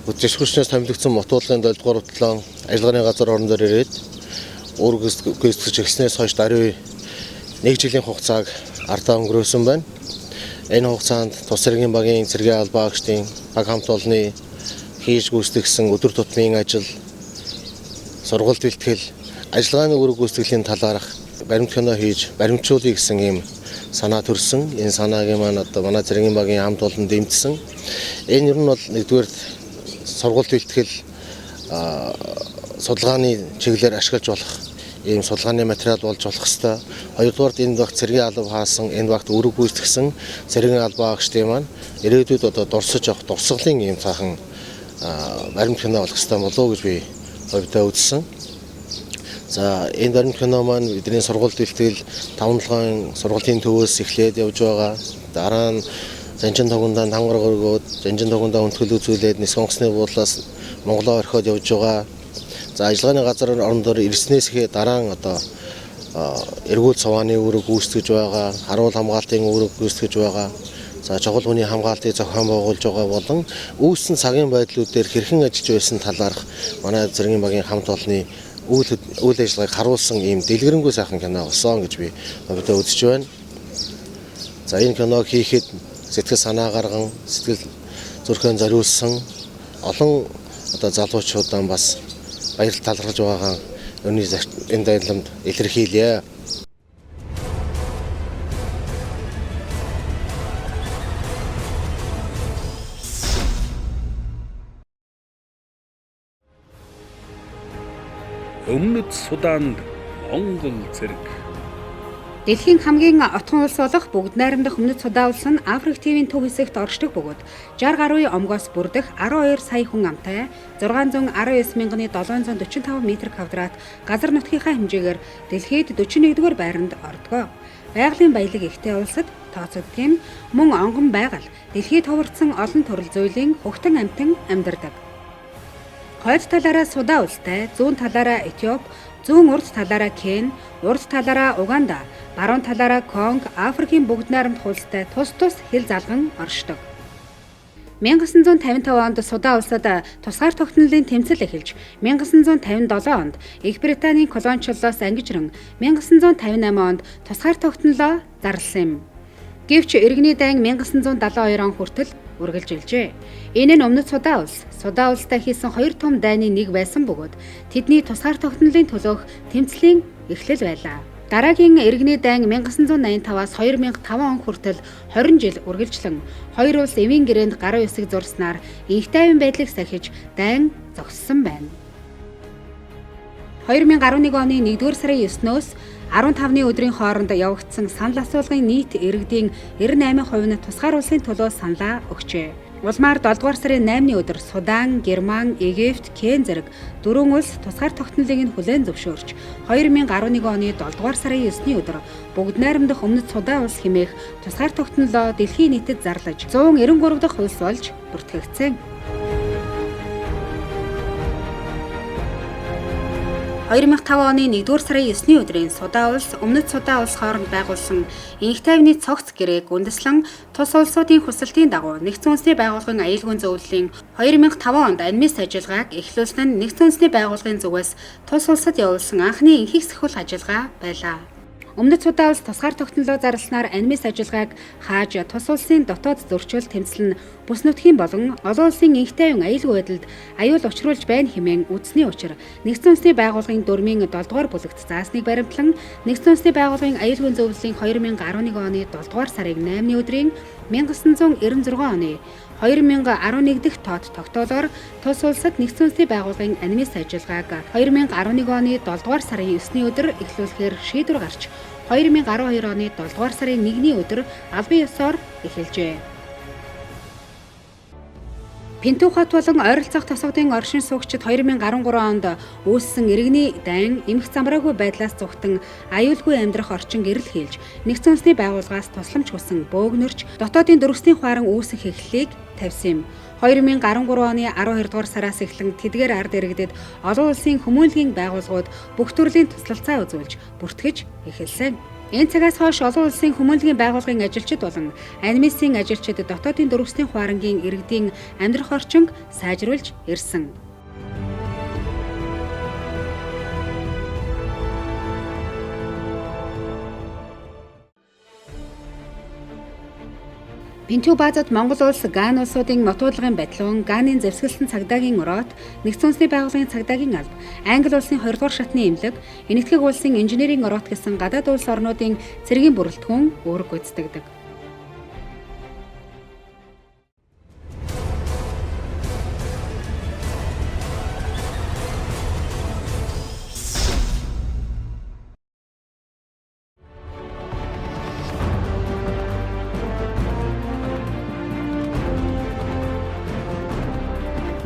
Үдших хүчнээс томилогдсон мотуулгын 7 дугаар хөтлөн ажиллагааны газар орон дээр ирээд үүрэг гүйцэтгэж эхлснээс хойш даруй 1 жилийн хугацааг ардаа өнгөрөөсөн байна. Энэ хугацаанд тус цэрэгийн багийн цэргийн албаа агчдын баг хамт олонны хийж гүйцэтгэсэн өдөр тутмын ажил, сургалт бэлтгэл, ажиллагааны үүрэг гүйцэтгэлийн талаарх баримт кино хийж баримтжуулъя гэсэн ийм санаа төрсөн. Энэ санааг маань одоо манай цэрэгийн багийн хамт олон дэмжсэн. Энэ ер нь бол нэгдүгээр сургалт бэлтгэл судалгааны чиглэлээр ашиглаж болох ийм судалгааны материал болж болох хэвээр. Хоёрдугаард энэ багт цэргийн алба хаасан, энэ багт үүрэг гүйцэтгсэн цэргийн албаа агчдын маань ирээдүйд одоо дурсаж авах дурсгалын ийм цаахан баримт кино болох хэвээр болов гэж би хувьдаа үзсэн. За энэ баримт кино маань бидний сургалт бэлтгэл 5-7 сургалтын төвөөс эхлээд явж байгаа. Дараа нь Занчин тогондоо хамгар горгоод, Занчин тогондоо өнтгөл үзүүлээд нисэх онгоцны буудлаас Монголоо орхиод явж байгаа. За ажиллагааны газар орон дээр ирснээс ихээ дараа нь одоо эргүүл цавааны үүрэг гүйцэтгэж байгаа, харуул хамгаалтын үүрэг гүйцэтгэж байгаа. За чухал хүний хамгаалтыг зохион байгуулж байгаа болон үүссэн цагийн байдлууд дээр хэрхэн ажиллаж байсан талаарх манай цэргийн багийн хамт олонны үйл ажиллагааг харуулсан ийм дэлгэрэнгүй сайхан кино болсон гэж би өөртөө үзэж байна. За энэ киног хийхэд сэтгэл санаа гарган, сэтгэл зүрхэн зориулсан олон одоо залуучуудаа бас баярлал талархаж байгаагаа энэ дайламд илэрхийлье. ÖМНÜД СУДАНД Монгол ЦЭРЭГ. Дэлхийн хамгийн отхон улс болох бүгд найрамдах ÖМНÜД судаа улс нь Африк ТV-ийн төв хэсэгт оршдог бөгөөд 60 гаруй омгоос бүрдэх 12 сая хүн амтай 619,745 м2 газар нутгийнхаа хэмжээгээр дэлхийд 41-р байранд ордог. Байгалийн баялаг ихтэй улсад тооцогдсон мөн онгон байгаль дэлхийд хувирсан олон төрөл зүйлийн хөгтөн амьтан амьдардаг. Хойд талаараа Судаа улстай, зүүн талаараа Этиоп, зүүн урд талаараа Кен, урд талаараа Уганда, баруун талаараа Конго, Африкийн бүгд найрамдах улстай тус хил залган оршдог. 1955 онд Судаа улсад тусгаар тогтнолын тэмцэл эхэлж, 1957 онд Их Британийн колоничлолоос ангижран, 1958 онд тусгаар тогтнолоо зарласан юм. Гэвч иргэний дайн 1972 он хүртэл үргэлжилжээ. Энэ нь ÖМНÜД Судаа улстай хийсэн 2 том дайны нэг байсан бөгөөд тэдний тусгаар тогтнолын төлөөх тэмцлийн эхлэл байлаа. Дараагийн иргэний дайн 1985-аас 2005 он хүртэл 20 жил үргэлжлэн хоёр улс эвийн гэрээнд гаруй үсэг зурснаар инх тайван байдлыг сахиж дайн зогссон байна. 2011 оны 1-р сарын 9-ноос 15-ны өдрийн хооронд явагдсан санал асуулгын нийт иргэдийн 98% нь тусгаар улсын төлөө саналаа өгчээ. Улмаар 7-р сарын 8-ны өдөр Судан, Герман, Египт, Кен зэрэг 4 улс тусгаар тогтнолыг нь хүлээн зөвшөөрч 2011 оны 7-р сарын 9-ний өдөр бүгд найрамдах ÖМНÜД Судаа улс хэмээх тусгаар тогтнолоо дэлхийн нийтэд зарлаж 193 дахь улс болж бүртгэгдсэн. 2005 оны 1-р сарын 9-ний өдрийн Судаа улс, ÖМНÜД Судаа улс хооронд байгуулсан инх тайвны цогц гэрээг үндэслэн тус улсуудын хүсэлтийн дагуу Нэгдсэн үндэсний байгууллагын аюулгүйн зөвлөлийн 2005 онд анимист ажиллагааг эхлүүлсэн нь Нэгдсэн үндэсний байгууллагын зүгээс тус улсад явуулсан анхны инхийг сахиулах ажиллагаа байлаа. ÖМНÜД Судаа улс тусгаар тогтнолоо зарласнаар анимист ажиллагааг хааж тус улсын дотоод зөрчил тэмцэл нь бүс нутгийн болон олон улсын инх тайван аюулгүй байдалд аюул учруулж байна хэмээн үзсний учир Нэгдсэн үндэсний байгууллагын 4-ийн 7-р бүлэгт заасныг баримтлан Нэгдсэн үндэсний байгууллагын аюулгүйн зөвлөлийн 2011 оны 7-р сарын 8-ны өдрийн 1996 оны 2011 дахь тоод тогтоолоор тус улсад Нэгдсэн үндэсний байгууллагын анимист ажиллагааг 2011 оны 7-р сарын 9-ний өдөр эхлүүлэхээр шийдвэр гарч 2012 оны 7-р сарын 1-ний өдөр албан ёсоор эхэлжээ. Пинту хот болон ойролцоох тосгодын оршин суугчид 2013 онд үүссэн иргэний дайн эмх замраагүй байдлаас зүгтэн аюулгүй амьдрах орчин гэрэл хийлж Нэгдсэн үндэсний байгууллагаас тусламж хүсэн бөөгнөрч дотоодын дөрвсний хуаран үүсэх эхлэлийг тавьсан юм. 2013 оны 12 дугаар сараас эхлэн тэдгээр ард иргэдэд олон улсын хүмүүнлэгийн байгууллагууд бүх төрлийн туслалцаа үзүүлж бүртгэж эхэлсэн. Энэ цагаас хойш олон улсын хүмүүнлэгийн байгууллагын ажилчид болон анимацийн ажилчид дотоодын дөрвөсний хуарангийн иргэдийн амьдрах орчинг сайжруулж ирсэн. Бинтүү баазад Монгол улс Ган улсуудын нотуулагын батлуун, Ганын зэвсгэлсэн цагдаагийн ороод, Нэгдсэн улсны байгууллагын цагдаагийн алба, Англи улсын 2 дугаар шатны эмнэлэг, Энэтхэг улсын инженерийн ороод гэсэн гадаад улс орнуудын цэргийн бүрэлдэхүүн үүрэг гүйцэтгэдэг.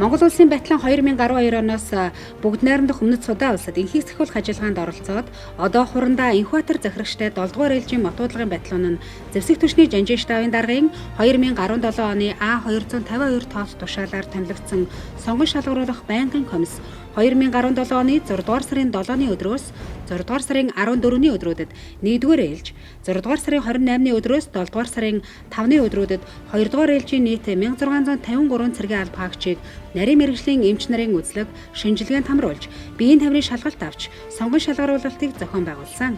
Монгол улсын батлан 2012 оноос бүгд найрамдах өмнөд Судаа улсад энхийг сахиулах ажиллагаанд оролцоод одоо хурандаа Энхбаатар захирагчтай 7 дугаар ээлжийн мотуулагын батлуун нь зэвсэг түвшний жанжин штабын даргын 2017 оны А252 тоос тушаалаар томилогдсон сонгон шалгаруулах байнгын комисс 2017 оны 6 дугаар сарын 7-ны өдрөөс 6 дугаар сарын 14-ний өдрүүдэд 1-р ээлж, 6 дугаар сарын 28-ны өдрөөс 7 дугаар сарын 5-ны өдрүүдэд 2 дугаар ээлжийн нийт 1653 цэргийн алба хаагчийг нарийн мэргэжлийн эмч нарын үзлэг, шинжилгээнд хамруулж, биеийн тамирын шалгалт авч, сонгон шалгаруулалтыг зохион байгуулсан.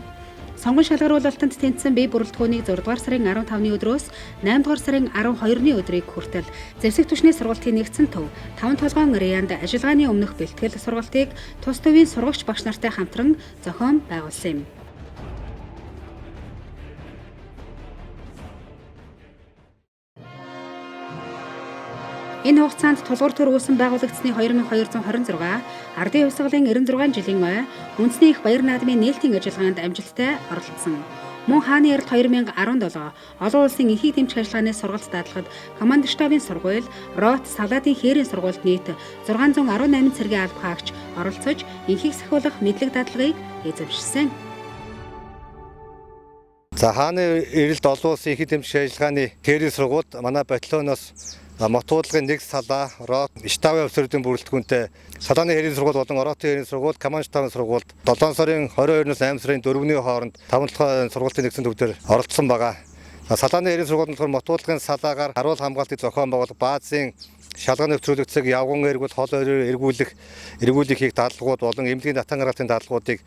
Сонгон шалгаруулалтанд тэнцсэн бие бүрэлдэхүүнийг 6 дугаар сарын 15-ны өдрөөс 8 дугаар сарын 12-ны өдрийг хүртэл зэвсэг түвшний сургалтын нэгдсэн төв 5 толгойн ареанд ажиллагааны өмнөх бэлтгэл сургалтыг тус төвийн сургагч багш нартай хамтран зохион байгуулсан юм. Энэ хугацаанд тулгуур төр үүсэн байгуулагдсны 2226, ардын хувьсгалын 96 жилийн ой, үндэсний их баяр наадмын нээлтийн ажиллагаанд амжилттай оролцсон. Мөн хааны ярилт 2017 олон улсын энхийг дэмжих ажиллагааны сургалт даатгалд команд штабын сургууль, рот, салаадын хээрийн сургуульд нийт 618 цэргийн алба хаагч оролцож энхийг сахиулах мэдлэг даатгалыг эзэмшсэн. За хааны эрэлт олон улсын энхийг дэмжих ажиллагааны хээрийн сургуульд манай батальоноос мотуулагын нэг салаа, рот, штабын офицеруудын бүрэлдэхүүнтэй салааны хээрийн сургууль болон ороотын хээрийн сургууль, команд штабын сургуульд 7 сарын 22-наас 8 сарын 4-ний хооронд 5 толгойн сургуулийн нэгдсэн төвдөр оролцсон байгаа. Салааны хээрийн сургуульд болохоор мотуулагын салаагаар харуул хамгаалтыг зохион байгуулах, баазын шалгааны өвчрүүлэгцэг, явган эргүүл, хол эргүүлэх хийх даатгалууд болон эмнэлгийн татан гаргалтын даатгалуудыг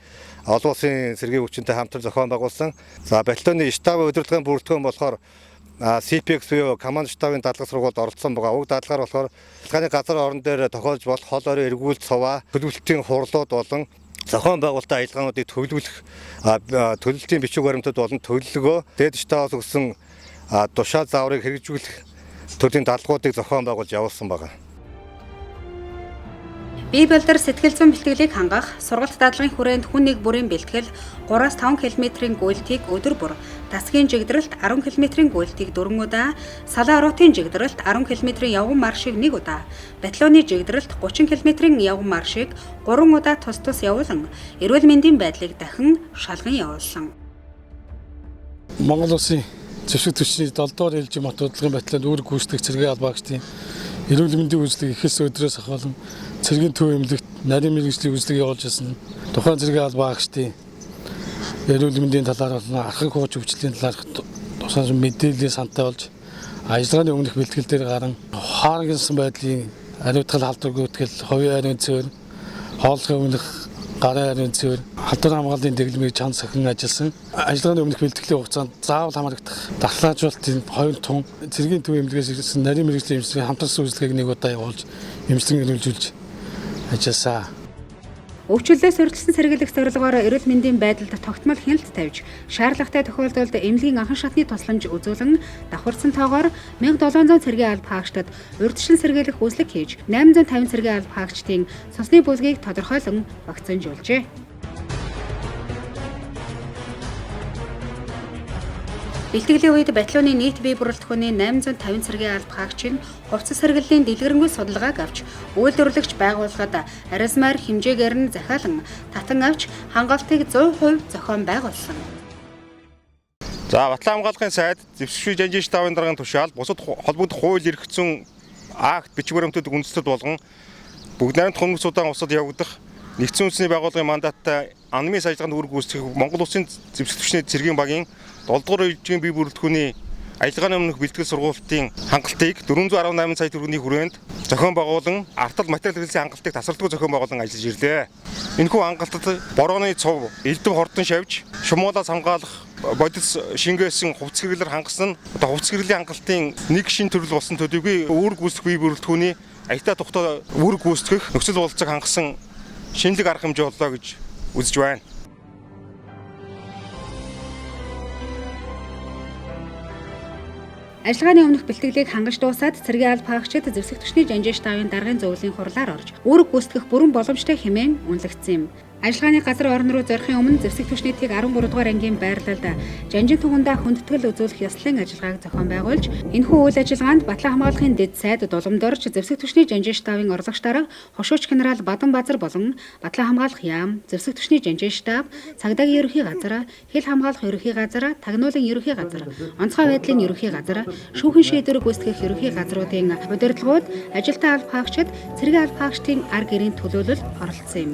олон улсын цэргийн хүчинтэй хамтран зохион байгуулсан. За батальоны штабын удирдлагын бүрэлдэхүүн болохоор CPX буюу команд штабын дадлага сургуульд оролцсон байгаа. Уг дадлгаар болохоор ажиллагааны газар орон дээр тохиолж болох хол орой эргүүлэлт суваа, төлөвлөлтийн хурлууд болон зохион байгуулалтын ажиллагаануудыг төлөвлөлтийн бичиг баримтууд болон төлөлгөө дээд штабаас өгсөн тушаал зааврыг хэрэгжүүлэх төрлийн дадлгуудыг зохион байгуулж явуулсан байгаа. Бие балдар сэтгэл зүйн бэлтгэлийг хангах, сургалт дадлгын хүрээнд хүн нэг бүрийн бэлтгэл 3-5 км-ийн гүйлтийг өдөр бүр, тасгийн жигдрэлт 10 км-ийн гүйлтийг 4 удаа, салаа ороотын жигдрэлт 10 км-ийн явган маршийг 1 удаа, батальоны жигдрэлт 30 км-ийн явган маршийг 3 удаа тус явуулан, эрүүл мэндийн байдлыг дахин шалган явуулсан. Монгол улсын зэвсэг түвшний 7 дугаар ээлжийн мотуулагын батальонд үүрэг гүйцэтгэх цэргийн алба хаагчдын эрүүл мэндийн үзлэг ихээс өдрөөс ахвалан цэргийн төв эмнэлэгт нарийн мэргэжлийн үзлэг явуулж байсан. Тухайн цэргийн алба хаагчдын эрүүл мэндийн талаар болон архаг хууч өвчлөлийн талаар тусгай мэдээллийн сантай болж ажиллагааны өмнөх бэлтгэл дээр гарan хааргинсан байдлын ариутгал халдвар гүйтгэл, хувийн ариун цэвэр, хооллохын өмнөх гарын ариун цэвэр, халдвар хамгааллын дэглэмийг чанд сахин ажилласан. Ажиллагааны өмнөх бэлтгэлийн хугацаанд заавал хамрагдах дархлаажуулалтын хоёрын тун цэргийн төв эмнэлгээс ирсэн нарийн мэргэжлийн эмчилгээний хамтарсан үзлэгийг нэг удаа явуулж эмчилгээ нөлөөлж ажилласан. Өвчлөлөөс урьдчилсан сэргийлэх зорилгоор эрүүл мэндийн байдалд тогтмол хяналт тавьж, шаардлагатай тохиолдолд эмнэлгийн анхан шатны тусламж үзүүлэн давхарсан тоогоор 1700 цэргийн алба хаагчдад урьдчилан сэргийлэх үзлэг хийж 850 цэргийн алба хаагчдын цусны бүлгийг тодорхойлон вакцинжуулжээ. Бэлтгэлийн үед батальоны нийт бие бүрэлдэхүүний 850 цэргийн алба хаагч нь хувцас сэргэллийн дэлгэрэнгүй судалгааг авч, үйлдвэрлэгч байгууллагад арисмаар хэмжээгээр нь захиалан татан авч хангалтыг 100% зохион байгуулсан. За Батлан хамгааллын сайд зэвсэгчийн жанжин штабын даргын тушаал бусад холбогдох хууль эрх зүйн акт бичиг баримтууд үндэслэл болгон бүгд найрамдах өмнөх Судан улсад явагдах нэгдсэн үндэсний байгууллагын мандаттай анмын ажиллагаанд үүрэг гүйцэтгэх Монгол Улсын зэвсэг түвшний цэргийн багийн 7 дугаар үеийн бие бүрэлдэхүүний ажиллагааны өмнөх бэлтгэл сургалтын хангалтыг 418 сая төгрөгийн хүрээнд зохион байгуулан артал материал хэрэглэсийн хангалтыг тасралтгүй зохион байгуулан ажиллаж ирлээ. Энэхүү хангалтад борооны цов, элдв хортон шавж, шумуулаас хамгаалах бодис шингээсэн хувцас хэрэглэр хангасан хувцас хэрэглийн хангалтын нэг шин төрөл болсон төдийгүй үүрэг гүйцэтгэх бие бүрэлдэхүүний аятаа тухтай үүрэг гүйцэтгэх нөхцөл бололцоог хангасан шинэлэг арга хэмжээ боллоо гэж үзэж байна. Ажиллагааны өмнөх бэлтгэлийг хангаж дуусаад цэргийн алба хаагчид зэвсэг түвшний жанжин штабын даргын зөвлөлийн хурлаар орж үүрэг гүйцэтгэх бүрэн боломжтой хэмээн үнэлэгдсэн юм. Ажиллагааны газар орон руу зорихын өмнө зэвсэг түвшний тийг 13 дугаар ангийн байрлалд жанжин тугандаа хүндэтгэл үзүүлэх ёслолын ажиллагааг зохион байгуулж энэхүү үйл ажиллагаанд Батлан хамгааллын дэд сайд Дуламдорж зэвсэг түвшний жанжин штабын орлогч дарга хошууч генерал Бадан Базар болон Батлан хамгаалах яам, зэвсэг түвшний жанжин штаб, цагдаагийн ерөнхий газар, хил хамгаалах ерөнхий газар, тагнуулын ерөнхий газар, онцгой байдлын ерөнхий газар, шүүхэн шийдвэрийг гүйцэтгэх ерөнхий газруудын удирдлагууд ажилтаа алба хаагчид цэргийн алба хаагчдын ар гэрийн төлөөлөлд оролцсон юм.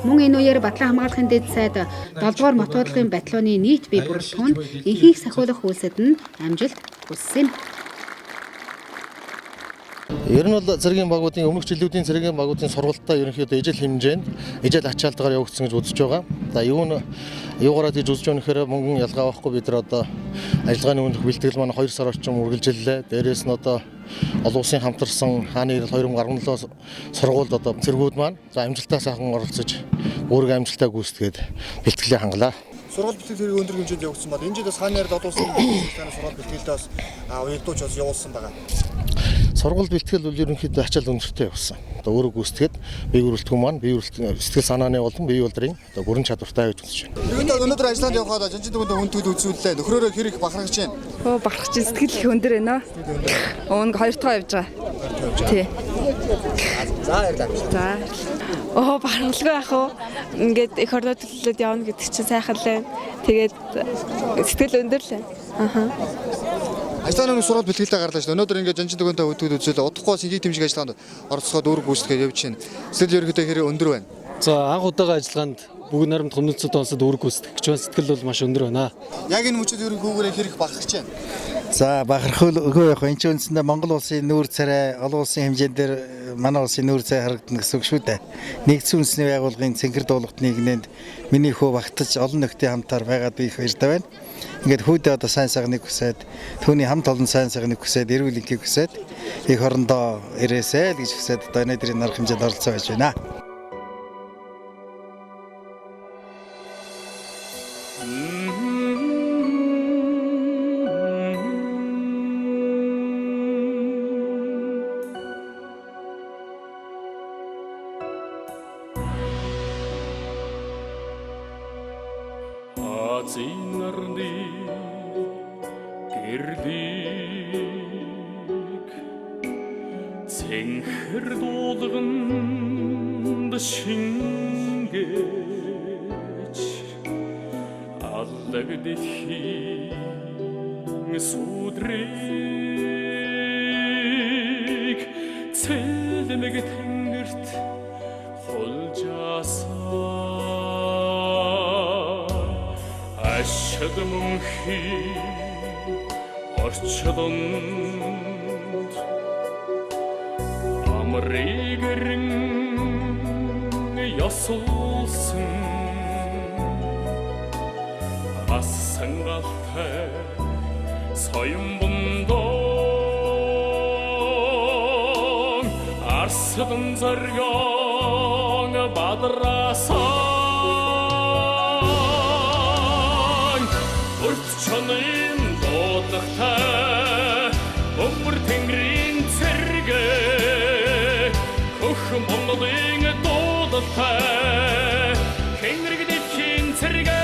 Мөн энэ үеэр Батлан хамгаалахын дэд сайд 7 дугаар мотодлогын батальоны нийт бие бүрэлдэхүүнд энхийг сахиулах үйлсэд нь амжилт хүссэн юм. Ер нь бол цэргийн багуудын өмнөх жилүүдийн цэргийн багуудын сургалтаа ерөнхийдөө ижил хэмжээнд ижил ачаалтгаар явагдсан гэж үзэж байгаа. За юугаараа тийж үзэж байгаа нөхөр мөнгөн ялгаа авахгүй бид нар одоо ажиллагааны өмнөх бэлтгэл маань 2 сар орчим үргэлжиллээ. Дээрээс нь одоо олон улсын хамтарсан хааны ирэл 2017 сургуульд одоо цэргүүд маань за амжилтаа сайхан оролцож өөрийгөө амжилтаа гүйцэтгээд бэлтгэлээ хангалаа. Сургууль бэлтгэл өндөр хэмжээнд явагдсан бол энэ жилээс хааны ирэл олон улсын сургууль бэлтгэлдээ бас уялдууч бас явуулсан байгаа. Сургууль бэлтгэл бол ерөнхийдөө ачаал өндөртэй явсан. Одоо өөрөг гүйцэтгээд бие бүрэлдэхүүн маань бие бүрэлдэхүүн сэтгэл санааны болон бие болдрын одоо бүрэн чадвартай гэж үзэж байна. Ерөнхийдөө өнөөдөр ажиллаанд явхад жанжин туганд хүндэтгэл үзүүллээ. Нөхрөөрөө хэр их бахархаж байна. Бахархаж сэтгэл их өндөр байна. Өнгө 2 дахь явж байгаа. Тий. За баярлалаа. За. Бахархалгүй ах уу. Ингээд их ордоо төлөлөд явна гэдэг чинь сайхан л байна. Тэгээд сэтгэл өндөр л байна. Ажиллагааны сургууль бэлтгэлээ гарлаа шүү. Өнөөдөр ингээд жанжин тугандаа хөтгөл үзүүлээ. Удахгүй бас ингийн тэмжиг ажиллагаанд оролцоход үүрэг гүйцэтгэж явж байна. Сэтгэл ерөнхийдөө хэрэг өндөр байна. За анх удаага ажиллагаанд бүгд наримт хүмүүцэд онцод үүрэг гүйцэтгэж байгаа сэтгэл бол маш өндөр байна. Яг энэ мөчөд ерөнхий хүүгээрээ хэрэг бахархаж байна. За бахархалгүй яг энэ ч үндсэндээ Монгол улсын нүүр царай олон улсын хэмжээнд дээр манай улсын нүүр царай харагдана гэсэн үг шүү дээ. Нэгдсэн үндэсний байгууллагын цэнхэр дуулалтны нэгнэнд миний хөө багтаж олон нөхдийн хамтаар байгаад би их баяртай байна. Ингээд хүүдээ одоо сайн сайхныг хүсээд түүний хамт олон сайн сайхныг хүсээд эрүүл энхийг хүсээд их орондоо ирээсэй л гэж хүсээд одоо өнөөдрийн арга хэмжээнд оролцоо байж байна. Зинарны гэрлийг цэнхэр дуулганд шингээж алдаг дэлхийн сүдрийг цэлмэг тэнгэрт холжаасаа ашиг мөнхий орчдонд амригэрэн ясуулсан асан галтай соён бундон арсдан зоргон бадраасаа Чонын дуудахтай өмөр тэнгэрийн цэрэгэ хөх Монголын дуудахтай хэнгэрэг дэвхийн цэрэгэ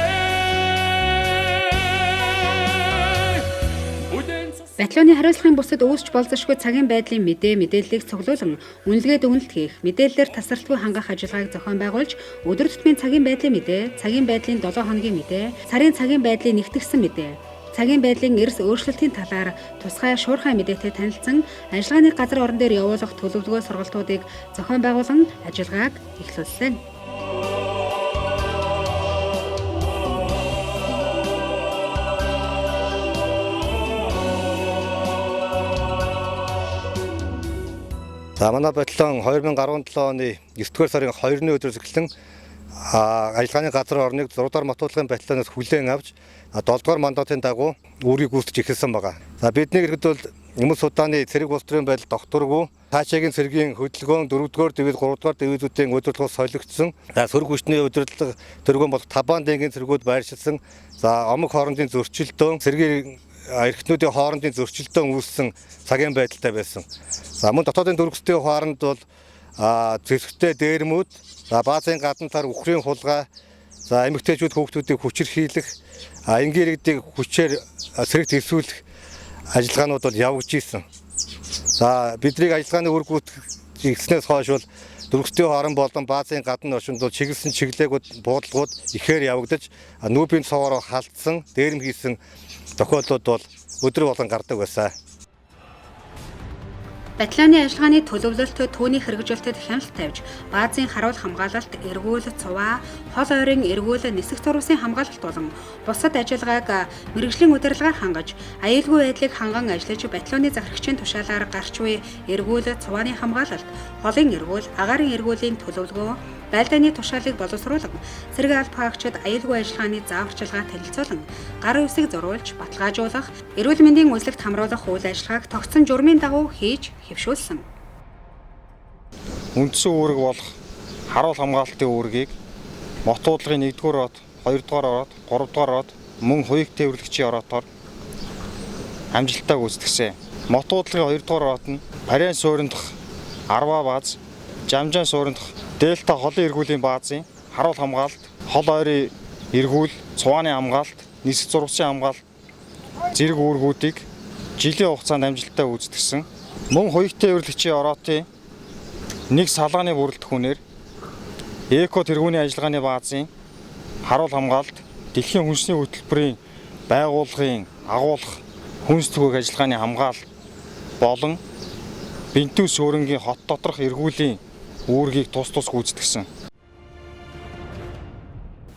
Батальоны хариуцлагын бусад үүсч болзошгүй цагийн байдлын мэдээллийг цуглуулan үнэлгээд үнэлт хийх, мэдээллээр тасралтгүй хангах ажиллагааг зохион байгуулж, өдөр тутмын цагийн байдлын мэдээ, цагийн байдлын 7 хоногийн мэдээ, сарын цагийн байдлын нэгтгэсэн мэдээ, цагийн байдлын эрс өөрчлөлтийн талаар тусгай шуурхай мэдээтэй танилцсан ажиллагааны газар орон дээр явуулах төлөвлөгөө сургалтуудыг зохион байгуулан ажиллагааг эхлүүлсэн. За манай батальон 2017 оны 9-р сарын 2-ны өдрөөс эхлэн ажиллагааны газар орныг 6-р матуудлын батальоноос хүлээн авч 7-р мандатын дагуу үүргийг гүйцэтгэж эхэлсэн байгаа. За бидний иргэд бол Өмнөд Суданы цэрэг улс төрийн байдал тогтворгүй, цаашаагийн цэргийн хөдөлгөөн 4-р дивизион 3-р дивизиудын удирдлагаас солигдсон. За сөрөг хүчний удирдлага төргөн болох табан дэнгийн цэргүүд байршилсан. За омог хоорондын зөрчилдөөн, цэргийн эрхтнүүдийн хоорондын зөрчилдөөн үүссэн цагийн байдалтай байсан. За мөн дотоодын дөрвөстэй хооронд бол зэвсэгтэй дээрмүүд, за баазын гадна тар үхрийн хулгай, за эмэгтэйчүүд хүүхдүүдийг хүчирхийлэх, энгийн иргэдийг хүчээр сэрэгт хэвсүүлэх ажиллагаанууд бол явагдаж ирсэн. За бидний ажиллагааны үр гүйцэтгснээс хойш бол дөрвөстэй хоорон болон баазын гадна орчинд бол чиглэсэн чиглээгүүд буудалгууд ихээр явагдаж нүүбийн цоороо халтсан, дээрэм хийсэн тохиолдлууд бол өдөр болгон гардаг байсан. Батальоны ажиллагааны төлөвлөлт түүний хэрэгжилтэд хяналт тавьж, баазын харуул хамгаалалт, эргүүл, цуваа, хол ойрын эргүүл, нисэх зурвасын хамгаалалт болон бусад ажиллагааг мэргэжлийн удирдлагаар хангаж, аюулгүй байдлыг ханган ажиллаж, батальоны захирагчийн тушаалаар гарч буй эргүүл, цувааны хамгаалалт, холын эргүүл, агаарын эргүүлийн төлөвлөгөө, байлдааны тушаалыг боловсруулан, цэрэг алба хаагчид аюулгүй ажиллагааны зааварчилгаа танилцуулан, гар үсэг зурулж, баталгаажуулах, эрүүл мэндийн үзлэгт хамруулах үйл ажиллагааг тогтсон журмын дагуу хийж хэвшүүлсэн. Үндсэн үүрэг болох харуул хамгаалтын үүргийг мотуудлын 1-р ороод, 2-р ороод, 3-р ороод мөн хуйг тээвэрлэгчийн ороотоор амжилттай гүйцэтгсэн. Мотуудлын 2-р ороод нь Парин сууриндах 10 бааз, Жамжаан сууриндах Дельта холын эргүүлийн баазын харуул хамгаалалт, хол ойрын эргүүл, цувааны хамгаалалт, нисэх зурвасын хамгаалалт зэрэг үүргүүдийг жилийн хугацаанд амжилттай гүйцэтгсэн. Мөн хуйг тээвэрлэгчийн ороотын нэг салгааны бүрэлдэхүүнээр эко тэргүүний ажиллагааны баазын харуул хамгаалалт, дэлхийн хүнсний хөтөлбөрийн байгууллагын агуулах хүнс түгээх ажиллагааны хамгаалалт болон Бинтүү суурингийн хот доторх эргүүлийн үүргийг тус гүйцэтгсэн.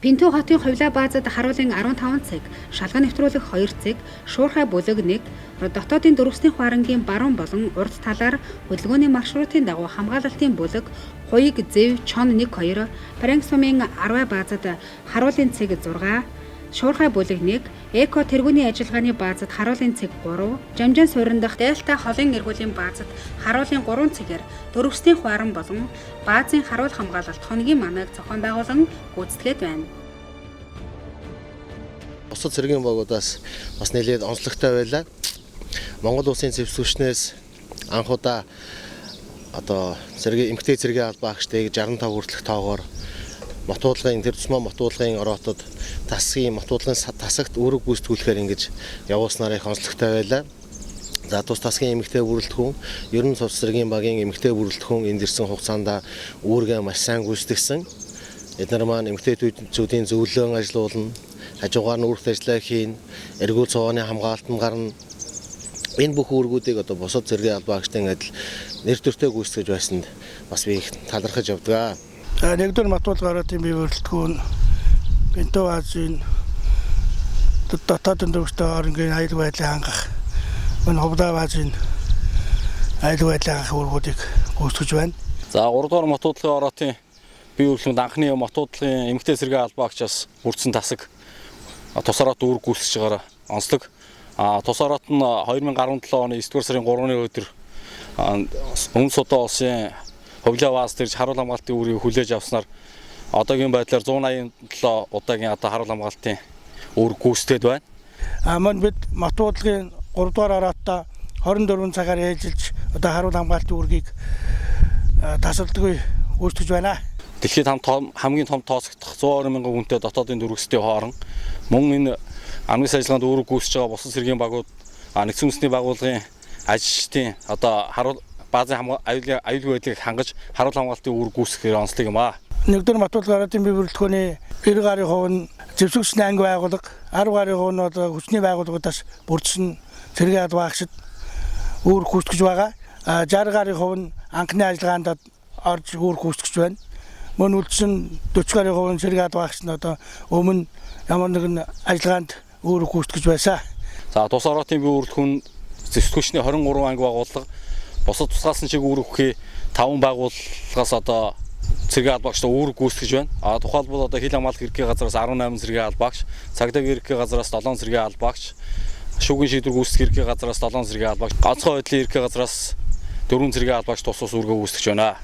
Бинтүү хотын хувилаа баазад харуулын 15 цаг, шалган нэвтрүүлэх 2 цаг, шуурхай бүлэг 1, дотоодын дөрвөсний хуарангийн баруун болон урд талаар хөдөлгөөний маршрутын дагуу хамгаалалтын бүлэг, хуйг, зэв, чон 1-2, Парин сумын 10 баазад харуулын цаг 6, шуурхай бүлэг 1, эко тэргүүний ажиллагааны баазад харуулын цаг 3, Жамжаан сууриндах Дельта холын эргүүлийн баазад харуулын 3 цагаар дөрвөсний хуаран болон баазын харуул хамгаалалт хоногийн манайг зохион байгуулан гүйцэтгээд байна. Бусад цэргийн багуудаас бас нэлээд онцлогтой байлаа. Монгол улсын зэвсгчнээс анх удаа эмэгтэй цэргийн албаа агчдыг 65 хүртэлх тоогоор мотуудлын тэр тусмаа мотуудлын ороотод тасгийн мотуудлын тасагт үүрэг гүйцэтгүүлэхээр ингэж явуулснаар их онцлогтой байлаа. За тус тасгийн эмэгтэй бүрэлдэхүүн, ер нь цус цэргийн багийн эмэгтэй бүрэлдэхүүн энд ирсэн хугацаанд үүргээ маш сайн гүйцэтгэсэн. Эдгээр маань эмэгтэйчүүдийн зөвлөөн ажиллуулна, хажуугаар нь үүрэгт ажиллаа хийн, эргүүл цувааны хамгаалалт нь гарна. Энэ бүх үүргүүдийг бусад цэргийн албаа агчдын адил нэр төртэй гүйцэтгэж байсанд бас би их талархаж явдаг. Нэгдүгээр матуулгаар тийм бий бүрэлдэхүүн Бинтүү баазын дотоодын дөрвөстэй хоорондын аюулгүй байдлыг хангах, мөн хувилаа баазын аюулгүй байдлыг хангах үүргүүдийг гүйцэтгэж байна. За 3-р мотуудлын ороотын бие бүрэлдэхүүнд анхны мотуудлын эмэгтэй цэргийн албаа агчаас бүрдсэн тасаг тус ороот үүрэг гүйцэтгэж байгаараа онцлог. Тус ороот нь 2017 оны 9-р сарын 3-ны өдөр Өмнөд Судан улсын хувилаа бааз төрж харуул хамгаалтын үүргийг хүлээж авснаар одоогийн байдлаар 187 удаагийн харуул хамгаалтын үүрэг гүйцэтгээд байна. Мөн бид матуудлагын 3-р ороотоо 24 цагаар ээлжилж харуул хамгаалтын үүргийг тасалдаггүй гүйцэтгэж байна. Дэлхийд хамгийн том тооцогдох 120 мянган хүнтэй дотоодын дөрвөстэй хоорон мөн энэ амжилт ажиллагаанд үүрэг гүйцэж байгаа бусад цэргийн багууд нэгдсэн үндэсний байгууллагын ажилчдын харуул баазын аюулгүй байдлыг хангаж харуул хамгаалтын үүрэг гүйцэтгэхээр онцлог юм аа. 1-р матуулгаар бие бүрэлдэхүүний 90 гаруй хувь нь зэвсэгчний анги байгууллага, 10 гаруй хувь нь хүчний байгууллагуудаас бүрдсэн цэргийн албаа агчид үүрэг гүйцэтгэж байгаа. 60 гаруй хувь нь анхны ажиллагаанд орж үүрэг гүйцэтгэж байна. Мөн үлдсэн 40 гаруй хувь нь цэргийн албаа агч нь өмнө ямар нэгэн ажиллагаанд үүрэг гүйцэтгэж байсан. За тус ороотын бие бүрэлдэхүүн зэвсэгчний 23 анги байгууллага бусад тусгасан чиг үүрэг өгөхий 5 байгууллагаас одоо цэргийн албаагчдаа үүрэг гүйцэтгэж байна. Тухайлбал одоо хил хамгаалах ерөнхий газраас 18 цэргийн албаагч, цагдаагийн ерөнхий газраас 7 цэргийн албаагч, шүүгийн шийдвэр гүйцэтгэх ерөнхий газраас 7 цэргийн албаагч, ганцхан байдлын ерөнхий газраас 4 цэргийн албаагч тус үүргээ гүйцэтгэж байна.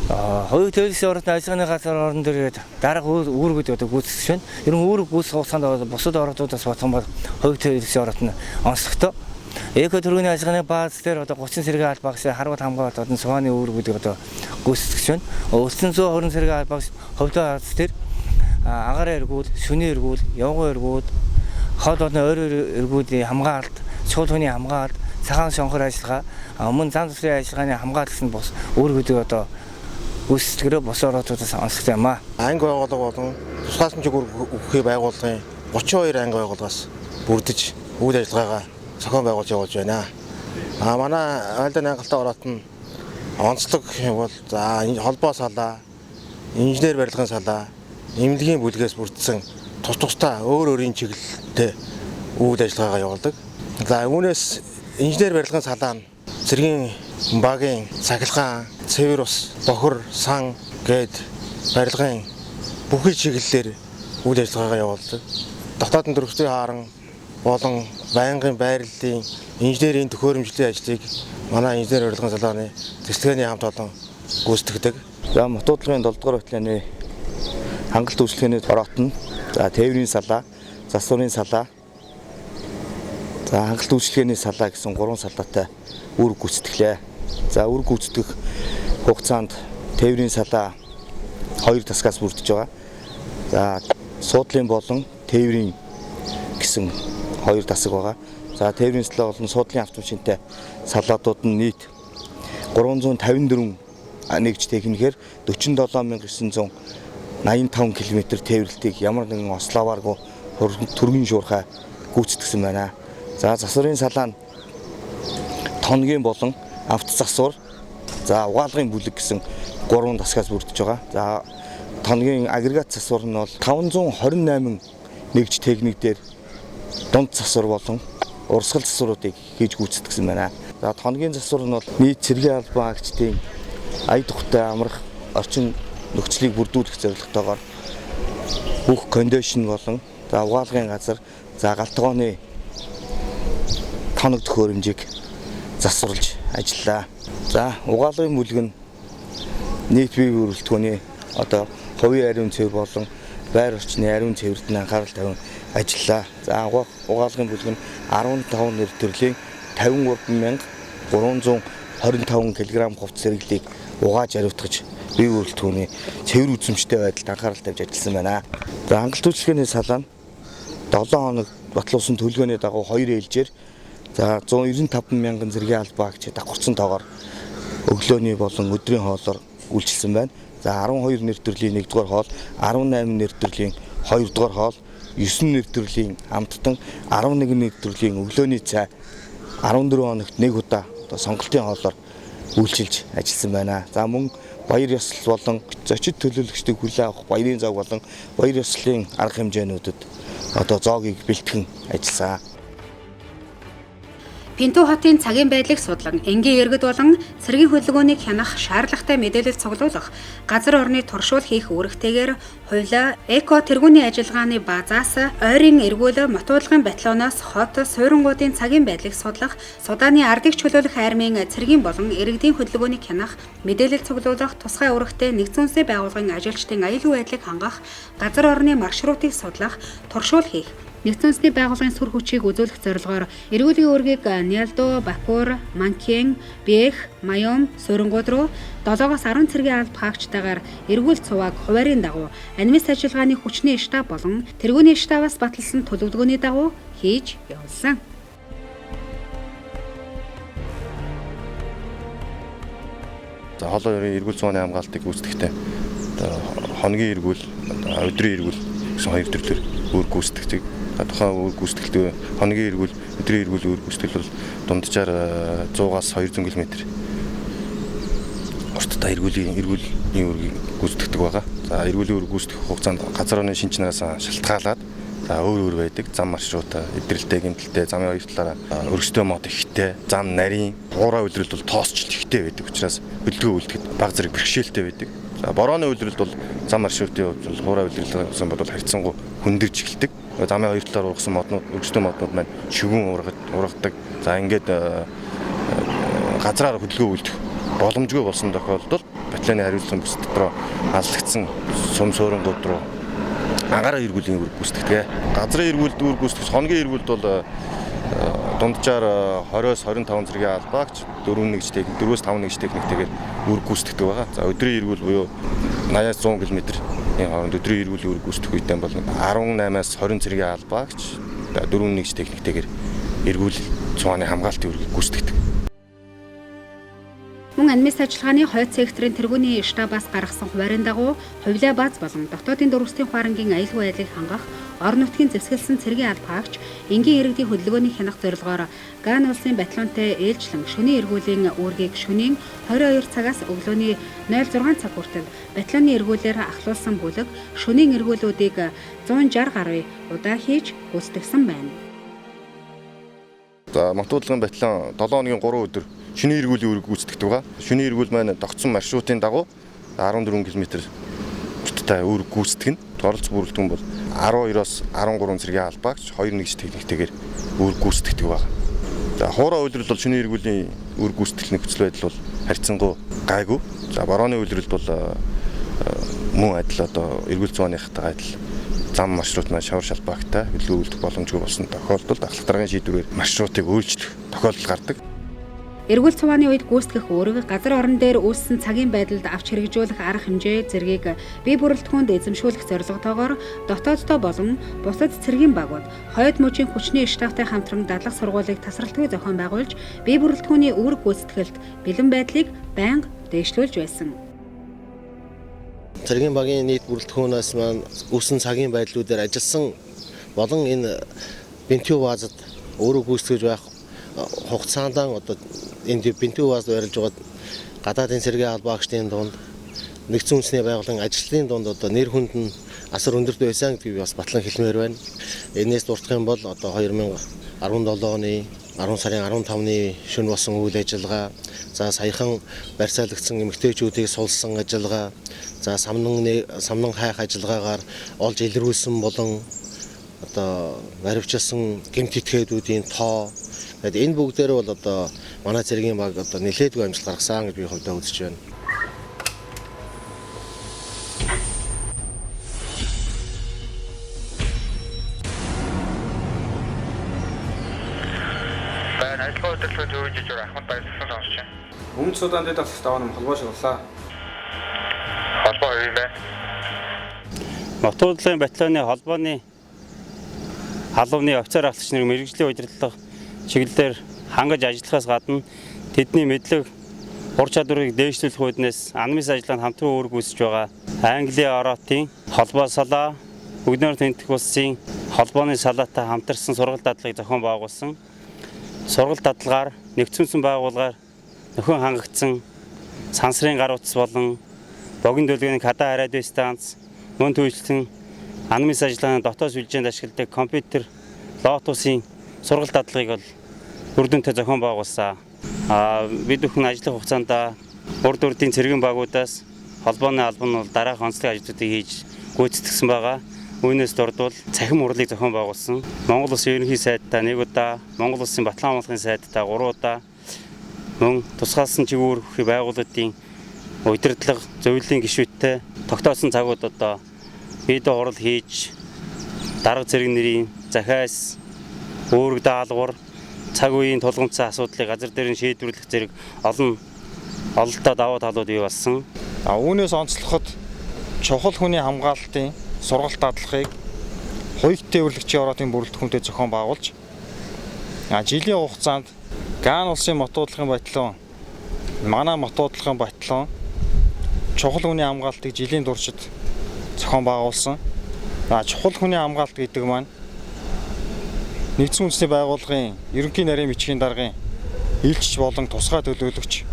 Хоёрын төлөвлөсөн орнод ажиллагааны газар орон дээр дарга үүргүүд одоо гүйцэтгэж байна. Ер нь үүрэг гүйцэх хугацаанд бусад орнуудаас батхан бол хоёрын төлөвлөсөн орнод нь онцлогтой. Эко төрөний ажиллагааны бааз дээр одоо 30 цэргийн албаагч харвал хамгаалалт одоо цугааны үүргүүдийг одоо гүйцэтгэж байна. 920 цэргийн албаагч ховлоо ард дээр агаар эргүүл, шүний эргүүл, явган эргүүл, хол болон ойр эргүүдийн хамгаалалт, чухал хүний хамгаалалт, цагаан шонхор ажиллагаа, мөн зам засрын ажиллагааны хамгаалалтын бос үүргүүдийг одоо гүйцэтгэрөө бос орнуудаас онцлогтой юм аа. Анги байгууллага болон тусгай чиг үүрэг өгөхий байгууллагын 32 анги байгууллагаас бүрдэж үйл ажиллагаагаа зохион байгуулж явуулж байна. Манай айлдын ангалттай ороод нь онцлог бол холбоо салаа, инженер барилгын салаа, эмнэлгийн бүлгээс бүрдсэн тусдаа өөр өөрийн чиглэлтэй үйл ажиллагаагаа явуулдаг. За үүнээс инженер барилгын салаа нь цэргийн багийн цахилгаан, цэвэр ус, бохор, сан гээд барилгын бүхэл чиглэлээр үйл ажиллагаагаа явуулдаг. Дотоодын төрөвчдийн харан болон байнгын байрлалын инженерийн төхөөрөмжлөлийн ажлыг манай инженер барилгын салааны цэцлэгээний хамт олон гүйцэтгэдэг. За мотуудлагын 7 дугаар батальяны хангалт үйлчлэгээний ороотно. За тээврийн салаа, засварын салаа, за хангалт үйлчлэгээний салаа гэсэн 3 салаатай үүрэг гүйцэтгэлээ. За үүрэг гүйцэтгэх хугацаанд тээврийн салаа 2 тасгаас бүрдэж байгаа. За суудлын болон тээврийн гэсэн 2 тасаг байгаа. За тээврийн салаа болон суудлын автомашинтай салаадууд нь нийт 354 нэгж техникээр 47985 км тээвэрлэлтийг ямар нэгэн ословааргүй түргэн шуурхай гүйцэтгсэн байна. За засварын салаа нь тонгийн болон авто засвар, за угаалгын бүлэг гэсэн 3 тасгаас бүрдэж байгаа. За тонгийн агрегат засвар нь бол 528 нэгж техник дээр дунд засвар болон урсгал засваруудыг хийж гүйцэтгсэн байна. За тонгийн засвар нь бол нийт цэргийн албаагчдын ая тухтай амрах орчин нөхцөлийг бүрдүүлэх зорилготойгоор бүх кондишн болон за угаалгын газар, за галтгооны тоног төхөөрөмжийг засварлаж ажиллаа. За угаалгын бүлэг нь нийт бие бүрэлдэхүүний одоо хувийн ариун цэвэр болон байр орчны ариун цэвэрт нь анхаарал тавин ажиллаа. За угаалгын бүлэг нь 15 нэр төрлийн 53325 кг хувц зэрэглийг угааж ариутгаж бие бүрэлдэхүүний цэвэр үзэмжтэй байдалд анхаарал тавьж ажилласан байна. За хангалт үйлчлэгээний салаа нь 7 хоног батлуулсан төлөвлөгөөний дагуу 2 ээлжээр за 195 мянган цэргийн албаагч давхарсан тоогоор өглөөний болон өдрийн хоолоор үйлчилсэн байна. За 12 нэр төрлийн 1-р хоол, 18 нэр төрлийн 2-р хоол, 9 нэр төрлийн амттан, 11 нэр төрлийн өглөөний цай 14 хоногт 1 удаа сонголтын хоолоор үйлчилж ажилласан байна. За мөн баяр ёслол болон зочид төлөөлөгчдийг хүлээн авах баярын зоог болон баяр ёслолын арга хэмжээнүүдэд одоо зоогийг бэлтгэн ажилласан. Пинту хотын цагийн байдлыг судлан, энгийн иргэд болон цэргийн хөдөлгөөнийг хянах шаардлагатай мэдээлэл цуглуулах, газар орны туршуул хийх үүрэгтэйгээр хуулиа эко тэргүүний ажиллагааны базаас ойрын эргүүл мотуудлагын батальоноос хот суурингуудын цагийн байдлыг судлах, Судааны ардыг чөлөөлөх армийн цэргийн болон иргэдийн хөдөлгөөнийг хянах, мэдээлэл цуглуулах, тусгай үүрэгтэй нэгдсэн улсын байгууллагын ажилчдын аюулгүй байдлыг хангах, газар орны маршрутыг судлах, туршуул хийх, нэгдсэн улсны байгууллагын сүр хүчийг үзүүлэх зорилгоор эрүүлийн үүргийг Нялдо, Бакур, Манкен, Бэх, Майом, суурингууд руу 7-оос 10 цэргийн албаагчтайгаар эргүүл цувааг хуваарийн дагуу анимац ажиллагааны хүчний штаб болон тэргүүний штабаас баталсан төлөвлөгөөний дагуу хийж явуулсан. За хоолой ерийн эргүүл цуваны хамгаалтыг гүйцэтгэхдээ хоногийн эргүүл, өдрийн эргүүл гэсэн 2 төрлөөр үүрэг гүйцэтгэдэг. Тухайн үүрэг гүйцэтгэлтэй хоногийн эргүүл, өдрийн эргүүл үүрэг гүйцэтгэл бол дунджаар 100-аас 200 км урттай эргүүлийн үүргийг гүйцэтгэдэг байгаа. За эргүүлийн үүрэг гүйцэтгэх хугацаанд газар орны шинж нараас шалтгаалаад За өөр байдаг. Зам маршрут эдрэлтэй, гэмтэлтэй, замын хоёр талаараа өргөстэй мод ихтэй, зам нарийн хуурай үйлрэлт бол тоосч ихтэй байдаг учраас бэлтгэл үйлдэхэд бага зэрэг бэрхшээлтэй байдаг. За борооны үйлрэлт бол зам маршрутын хувьд бол хуурай үйлрэлт гэсэн бол харьцангуй хөндөрж эхэлдэг. Замын хоёр талаар ургасан моднууд, өргөстэй моднууд маань шүгэн ургадаг. За ингээд газраар хөдөлгөөн үйлдэх боломжгүй болсон тохиолдолд батальоны хариуцлагын бүс дотроо аллагдсан сум суурингууд руу агаараа эргүүлийн үүрэг гүйцэтгэдэг. Газрын эргүүлд үүрэг гүйцэтгэж хоногийн эргүүлд бол дунджаар 20-с 25 зэргийн албаагч 4-1 техник 4-с 5-1 техниктэйгээр үүрэг гүйцэтгэдэг байгаа. За өдрийн эргүүл буюу 80-аас 100 км-ийн хооронд өдрийн эргүүлийн үүрэг гүйцэтгэх үедээ бол 18-аас 20 зэргийн албаагч 4-1 техниктэйгээр эргүүл цугааны хамгаалтын үүрэг гүйцэтгэдэг. Мөн администрийн ажиллагааны хойд секторын тэргүүний штабаас гаргасан хуваарийн дагуу хувилаа бааз болон дотоодын дөрвөстийн хуарангийн аюулгүй байдлыг хангах орон нутгийн зэвсгэлсэн цэргийн албаагч энгийн иргэдийн хөдөлгөөний хянах зорилгоор Ган улсын батальонтой ээлжлэн шөнийн эргүүлийн үүргийг шөнийн 22 цагаас өглөөний 06 цаг хүртэл батальоны эргүүлээр ахлуулсан бүлэг шөнийн эргүүлүүдийг 160 гаруй удаа хийж гүйцэтгэсэн байна. За Мохтуудлын батальон 7 хоногийн 3 өдөр шөнийн эргүүлийн үүрэг гүйцэтгэдэг байгаа. Шөнийн эргүүл маань тогтсон маршрутын дагуу 14 км бүттэй үүрэг гүйцэтгэнэ. Оролцох бүрэлдэхүүн бол 12-оос 13 зэргийн албаагч 2-1 техниктэйгээр үүрэг гүйцэтгэдэг байгаа. За хуурай үйлрэлт бол шөнийн эргүүлийн үүрэг гүйцэтгэлийн нөхцөл байдал бол харьцангуй гайгүй. За борооны үйлрэлт бол мөн адил одоо эргүүл зууныхтай адил зам маршрут маань шавар шалбаагтай хөдөлгөөн үйлдэх боломжгүй болсон тохиолдолд ахлах дараагийн шийдвэрээр маршрутыг өөрчлөх тохиолдол гардаг. Эргүүл цугааны үед гүйцэтгэх үүрэг газар орон дээр үүссэн цагийн байдалд авч хэрэгжүүлэх арга хэмжээ зэргийг бие бүрэлдэхүүнд эзэмшүүлэх зорилготойгоор дотооддоо болон бусад цэргийн багууд хойд мужийн хүчний штабтай хамтран дадлаг сургуулийг тасралтгүй зохион байгуулж бие бүрэлдэхүүний үүрэг гүйцэтгэлд бэлэн байдлыг байнга дэвшлүүлж байсан. Цэргийн багийн нийт бүрэлдэхүүнээс маань үүссэн цагийн байдлуудаар ажилласан болон энэ бентүү баазад өөрөг гүйцэтгэж байх хугацаанд одоо энэ бентүү баазд барилж байгаа гадаадын цэргийн албаагчдын дунд нэгдсэн үндэсний байгууллагын ажилтны дунд одоо нэр хүнд нь асар өндөрт байсан гэдгийг бас батлан хэлмээр байна. Энээс дурдах юм бол одоо 2017 оны 10 сарын 15-ны шөнө болсон үйл ажиллагаа, за саяхан барьцаалагдсан эмэгтэйчүүдийг сулсан ажиллагаа, за самнан хайх ажиллагаагаар олж илрүүлсэн болон одоо баривчилсан гэмт этгээдүүдийн тоо. Тэгээд энэ бүгдээр бол одоо манай цэргийн баг одоо нэлээдгүй амжилт гаргасан гэж би хувьдаа үзэж байна. өвмнөд суданд дах таван холбоо шууллаа. Холбоо юу вэ? Мохтуудлын батальоны холбооны халуун офицер ахлагч нар мэргэжлийн удирдлага чиглэлээр хангаж ажиллахаас гадна тэдний мэдлэг ур чадварыг дээшлүүлэх үүднээс анмис ажиллагаанд хамтран үүрэг гүйцэж байгаа Английн ороотын холбоо салаа, Бүгднөр тэнтэх улсын холбооны салаатай хамтарсан сургалт дадлагыг зохион байгуулсан. Сургалт дадлагаар нэгдсэн байгууллагаар нөхөн хангагдсан сансрын гар утас болон богино төлөвийн када радио станц, мөн түүжлэн анмис ажиллагааны дотоод сүлжээнд ашигладаг компьютер лотусын сургалт дадлагыг бол үр дүнтэй зохион байгуулсан. Бид бүхэн ажиллах хугацаанд урд урдын цэргийн багуудаас холбооны албан нь дараах онцлог ажлуудыг хийж гүйцэтгсэн байгаа. Үүнээс дурдвал цахим урлыг зохион байгуулсан. Монгол Улсын ерөнхий сайдтай 1 удаа, Монгол Улсын батлан хамгаалахын сайдтай 3 удаа, мөн тусгаалсан чиглэл байгууллагын удирдлага зөвлөлийн гишүүдтэй тогтоосон цагууд одоо видео хурал хийж дарга зэрэг нэрийн захиас, үүрэг даалгавар, цаг үеийн тулгымцсан асуудлыг газар дээр нь шийдвэрлэх зэрэг олон ололтоо давуу талууд бий болсон. Үүнээс онцлоход чухал хүний хамгаалтын сургалт дадлагыг хоёрт тээвэрлэгчийн ороотын бүрэлдэхүүнтэй зохион байгуулж жилийн хугацаанд Ган улсын мотуудлахын батальон, манай мотуудлахын батальон чухал хүний хамгаалтыг жилийн туршид зохион байгуулсан. Чухал хүний хамгаалт гэдэг маань нэгдсэн үндэсний байгууллагын ерөнхий нарийн бичгийн даргын илчж болон тусгай төлөөлөгч,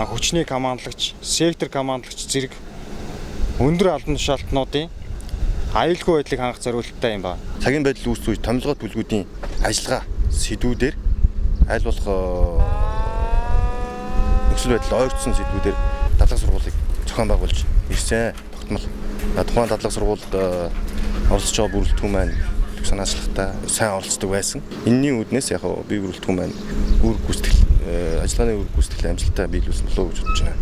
хүчний командлагч, сектор командлагч зэрэг өндөр албан тушаалтнуудын аюулгүй байдлыг хангах зорилттой юм байна. Цагийн байдал үүсэх үед томилгоо төлгүүдийн ажиллагаа сэдвүүдээр аль болох нөхцөл байдал ойртсон сэдвүүдээр дадлага сургуулийг зохион байгуулж ирсэн. Тогтмол тухайн дадлага сургуульд оролцож байгаа бүрэлдэхүүн маань санаачлагтай сайн оролцдог байсан. Энэний үүднээс яг бие бүрэлдэхүүн маань үүрэг гүйцэтгэл ажиллагааны үүрэг гүйцэтгэл амжилттай биелүүлсэн болов уу гэж бодож байна.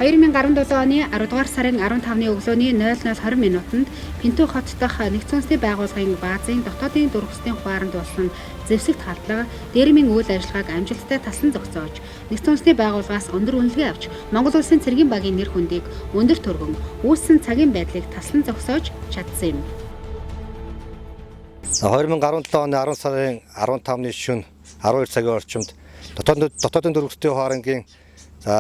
2017 оны 10 дугаар сарын 15-ны өглөөний 00:20 минутанд Пинту хот дахь нэгдсэн үндэсний байгууллагын баазын дотоодын дөрвөслийн хувааранд болсон зэвсэгт халдлага дээрмийн үйл ажиллагааг амжилттай таслан зогсоож, нэгдсэн үндэсний байгууллагаас өндөр үнэлгээ авч Монгол улсын цэргийн багийн нэр хүндийг өндөр түргэн үүссэн цагийн байдлыг таслан зогсоож чадсан юм. 2017 оны 10 сарын 15-ны шөнө 12 цагийн орчимд дотоодын дөрвөслийн хуварангийн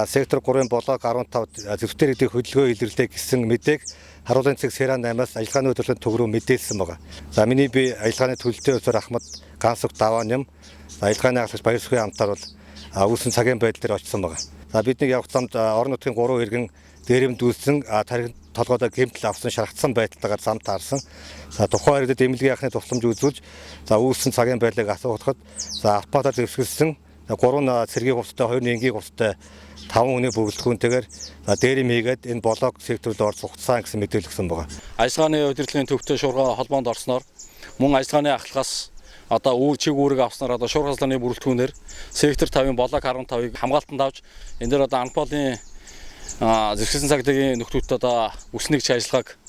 сектор 3-ын блок 15 зөвхөн иргэдийн хөдөлгөөн илэрлээ гэсэн мэдээг харуулын цэг Сэран 8-аас ажиллагааны хөтөлбөрийн төв рүү мэдээлсэн байна. За миний би ажиллагааны төлөлтийн өсөр Ахмад Гансук даваа нэм ажиллагааны агшлагч Баярсгийн хамтаар бол үүссэн цагийн байдал дээр очсон байна. За бидний явах замд орон нутгийн 3 иргэн дээрэмд үүссэн тархин толгойдоо гэмтэл авсан шаргацсан байдлаагаар зам таарсан. За тухайн иргэдэд эмнэлгийн яхны тусламж үзүүлж за үүссэн цагийн байдлыг асуухад за автоматар зэвсгэлсэн 3 цэргийн хувцастай 2 энгийн хувцастай 5 хүний бүрэлдэхүүнтэйгээр дээрэм хийгээд энэ блок секторт орж хугацсан гэсэн мэдээлэл өгсөн байгаа. Ажиллагааны удирдлагын төвтэй шуурга холбоонд орсноор мөн ажиллагааны ахлагаас одоо чиг үүрэг авснаар одоо шуурга салааны бүрэлдэхүүнээр сектор 5-ын блок 15-ыг хамгаалтанд авч энэ дээр одоо Анполын зэвсгэлсэн цагдаагийн нөхдүүдтэй одоо бүснэгч ажиллагааг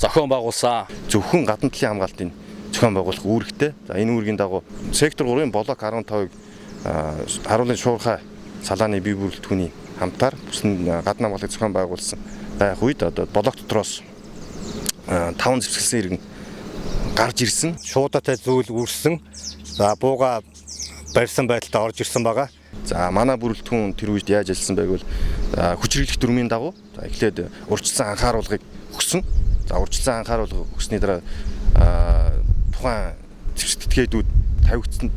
зохион байгуулсан. Зөвхөн гадна талын хамгаалтыг зохион байгуулах үүрэгтэй. За энэ үүргийн дагуу сектор 3-ын блок 15-ыг харуулын шуурга салааны бие бүрэлдэхүүний хамтаар бүсэн гадна хамгаалалтыг зохион байгуулсан байх үед одоо блок дотроос 5 зэвсгэлсэн иргэн гарч ирсэн. Шуудатай зүйл үрсэн. За бууга барьсан байдалтай орж ирсэн байгаа. За манай бүрэлдэхүүн тэр үед яаж ажилласан байг бол хүчирхийлэх дүрмийн дагуу эхлээд урьдчилсан анхааруулгыг өгсөн. За урьдчилсан анхааруулга өгсөний дараа тухайн зэвсэгтгээдүүд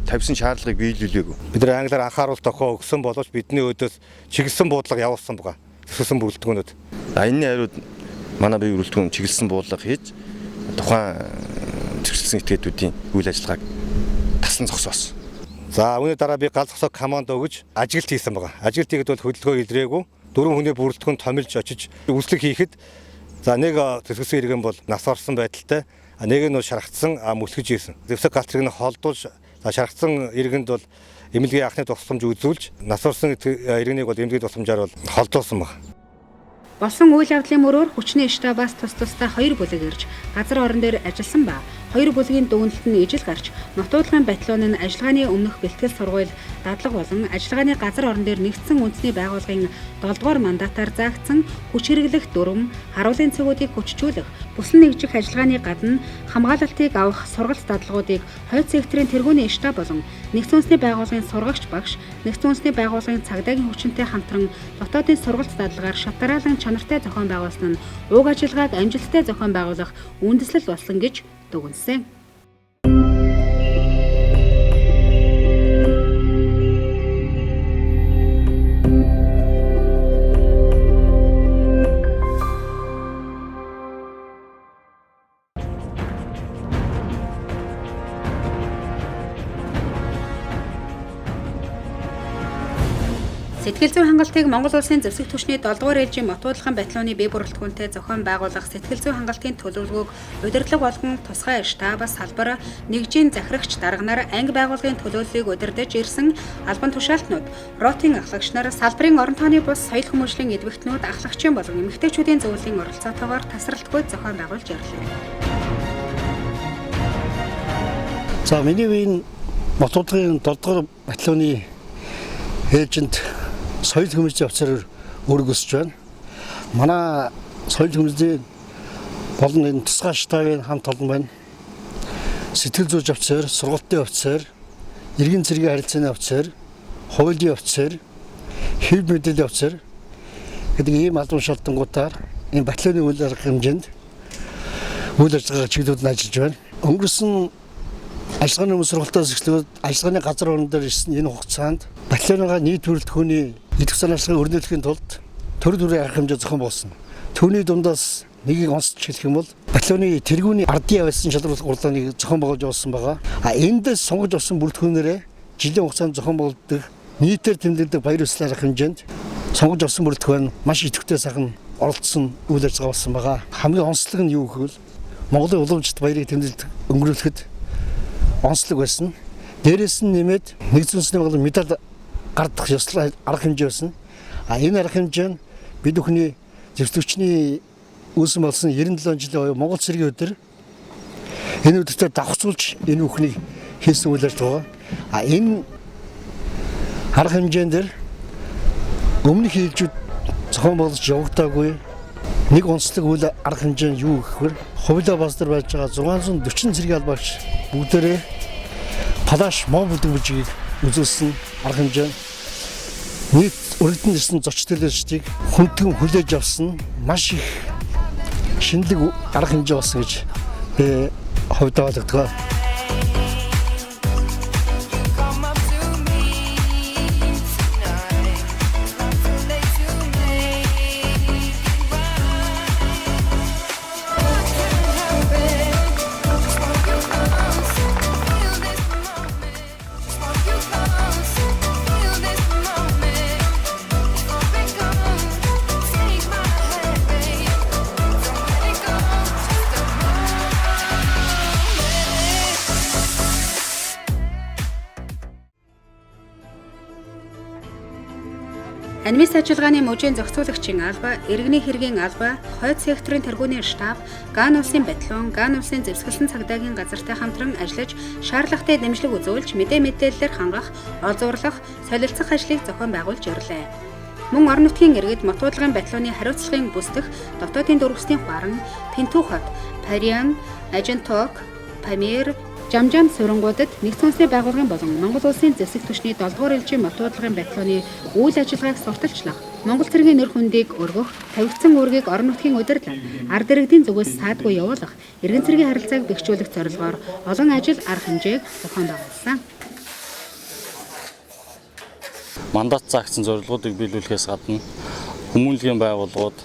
тавьсан шаардлагыг биелүүлээгүй. Бид нар англиар анхааруулалт тохио өгсөн боловч бидний өдөөс чиглэсэн буудлага явуулсан байгаа. Зэвсгэлсэн бүрэлдэхүүнүүд. Энэний хариуд манай бие бүрэлдэхүүн чиглэсэн буудлага хийж тухайн зэвсгэлсэн этгээдүүдийн үйл ажиллагааг таслан зогсоосон. За үүний дараа би гал зогсоог команд өгж ажилт хийсэн байгаа. Ажилт хийхэд бол хөдөлгөөн илрээгүй. 4 хүний бүрэлдэхүүн томилж очиж үйлчлэг хийхэд за нэг зэвсгэлсэн иргэн бол нас орсон байдалтай, нэг нь шаргацсан мөсгөж ирсэн. Зэвсэг галтрыг нь холдуулж шаргацсан иргэнд бол эмнэлгийн анхны тусламж үзүүлж нас орсон иргэнийг бол эмнэлгийн тусламжаар бол холдуулсан байна. Болсон үйл явдлын мөрөөр хүчний штабаас тусдаа 2 бүлэг ирж газар орон дээр ажилласан ба 2 бүлгийн дүгнэлт нь ижил гарч нотуудлын батальон нь ажиллагааны өмнөх бэлтгэл сургууль дадлага болон ажиллагааны газар орон дээр нэгдсэн үндэсний байгууллагын 7 дугаар мандатаар заагдсан хүч хэрэглэх дүрм, харуулын цэгүүдийг хүчжүүлэх, бүслэн нэгжих ажиллагааны гадна хамгаалалтыг авах сургалт дадлагуудыг хойд секторын тэргүүний штаб болон нэгдсэн үндэсний байгууллагын сургагч багш, нэгдсэн үндэсний байгууллагын цагдаагийн хүчинтэй хамтран дотоодын сургалт дадлагаар шатараалан чанартай зохион байгуулсан нь уг ажиллагааг амжилттай зохион байгуулах үндэслэл болсон гэж дүгнэсэн. Сэтгэл зүйн хангалтыг Монгол улсын зэвсэг түвшний 7 дугаар ээлжийн мотуудлахын батальоны бие бүрэлдэхүүнтэй зохион байгуулах сэтгэл зүйн хангалтын төлөвлөгөөг удирдлага болгон тусгай штабаас салбар нэгжийн захирагч дарганаар анги байгууллагын төлөөллийг удирдах ирсэн албан тушаалтнууд, ротын ахлагч нар, салбарын орон тооны бус соёл хүмүүжлийн эдвэгтнүүд, ахлагчийн болон эмэгтэйчүүдийн зөвлөлийн оролцоотойгоор тасралтгүй зохион байгуулж ирлээ. За миний үеийн мотуудлахын 7 дугаар батальоны ээлжинд соёл хүмүүжлийн офицерээр өргөсөж байна. Манай соёл хүмүүжлийн болон энэ тусгай штабын хамт олон байна. Сэтгэл зүйч офицер, сургалтын офицер, иргэн цэргийн харилцааны офицер, хуулийн офицер, хэв мэдээллийн офицер гэдэг ийм албан шалтангуудаар энэ батальоны үйл ажиллагаа хэмжээнд үйл ажиллагаа чиглэлд нь ажиллаж байна. Өнгөрсөн ажиллагааны өмнө сургалтаас эхлээд ажиллагааны газар орон дээр ирсэн энэ хугацаанд батальоныгаа нийт бүрэлдэхүүний идэх санаачлагыг өрнүүлэхийн тулд төр төрийн арга хэмжээ зохион байгуулсан. Түүний дундаас нэгийг онцлж хэлэх юм бол батальоны тэргүүний ардын явсан шалралт гурлааныг зохион байгуулж явуулсан байгаа. Эндээс сонгож авсан бүрэлдэхүүнээрээ жилийн хугацаанд зохион байгуулдаг нийтээр тэмдэглэдэг баяр ёслол арга хэмжээнд сонгож авсан бүрэлдэхүүн маш идэвхтэй сайхан оролцсон үйл ажиллагаа болсон байгаа. Хамгийн онцлог нь юу гэвэл Монголын уламжлалт баярыг тэмдэглэж өнгөрүүлэхэд онцлог байсан. Дээрээс нь нэмээд нэгдсэн үндэсний байгууллагын медаль гардах ёслол арга хэмжээ байсан. Энэ арга хэмжээ нь бид бүхний зөвлөгчний үүсэн болсон 97 жилийн Монгол цэргийн өдөр энэ өдөртөө давхцуулж энэ бүхнийг хийсэн үйл ажиллагаа. Энэ арга хэмжээнд дээр өмнөх хийлжүүд зохион байгуулж явагдаагүй нэг онцлог үйл арга хэмжээ нь юу гэхээр хувилаа баз дээр байж байгаа 640 цэргийн албаагч бүгдээрээ палаш мон бүдгүжийг үзүүлсэн арга хэмжээ нийт өргөдөн ирсэн зоч төлөөлчдийг хүндгэн хүлээж авсан маш их шинэлэг арга хэмжээ болсон гэж би хувьдаа ойлгодог. Анимац ажиллагааны мужийн зохицуулагчийн алба, иргэний хэргийн алба, хойд секторын тэргүүний штаб, Ган улсын батальон, Ган улсын зэвсгэлсэн цагдаагийн газартай хамтран ажиллаж, шаардлагатай дэмжлэг үзүүлж, мэдээлэлээр хангах, олзуурлах, солилцох ажлыг зохион байгуулж ирлээ. Мөн орон нутгийн иргэд мотуудлагын батальоны хариуцлагын бүсдэх дотоодын дөрвөсний хуаран, Пентухот, Париан, Аженток, Памир, Жамжам сурангуудад нэгдсэн үндэсний байгууллагын болон Монгол улсын зэвсэг түвшний 7 дугаар элчийн мотуудлагын батальоны үйл ажиллагааг сурталчлах, Монгол цэргийн нэр хүндийг өргөх, тавигдсан үүргийг орон нутгийн удирдлага, ард иргэдийн зүгээс саадгүй явуулах, иргэн цэргийн харилцааг бэхжүүлэх зорилгоор олон ажил арга хэмжээг зохион байгуулсан. Мандат заагдсан зорилгоодыг биелүүлэхээс гадна хүмүүнлэгийн байгууллагууд,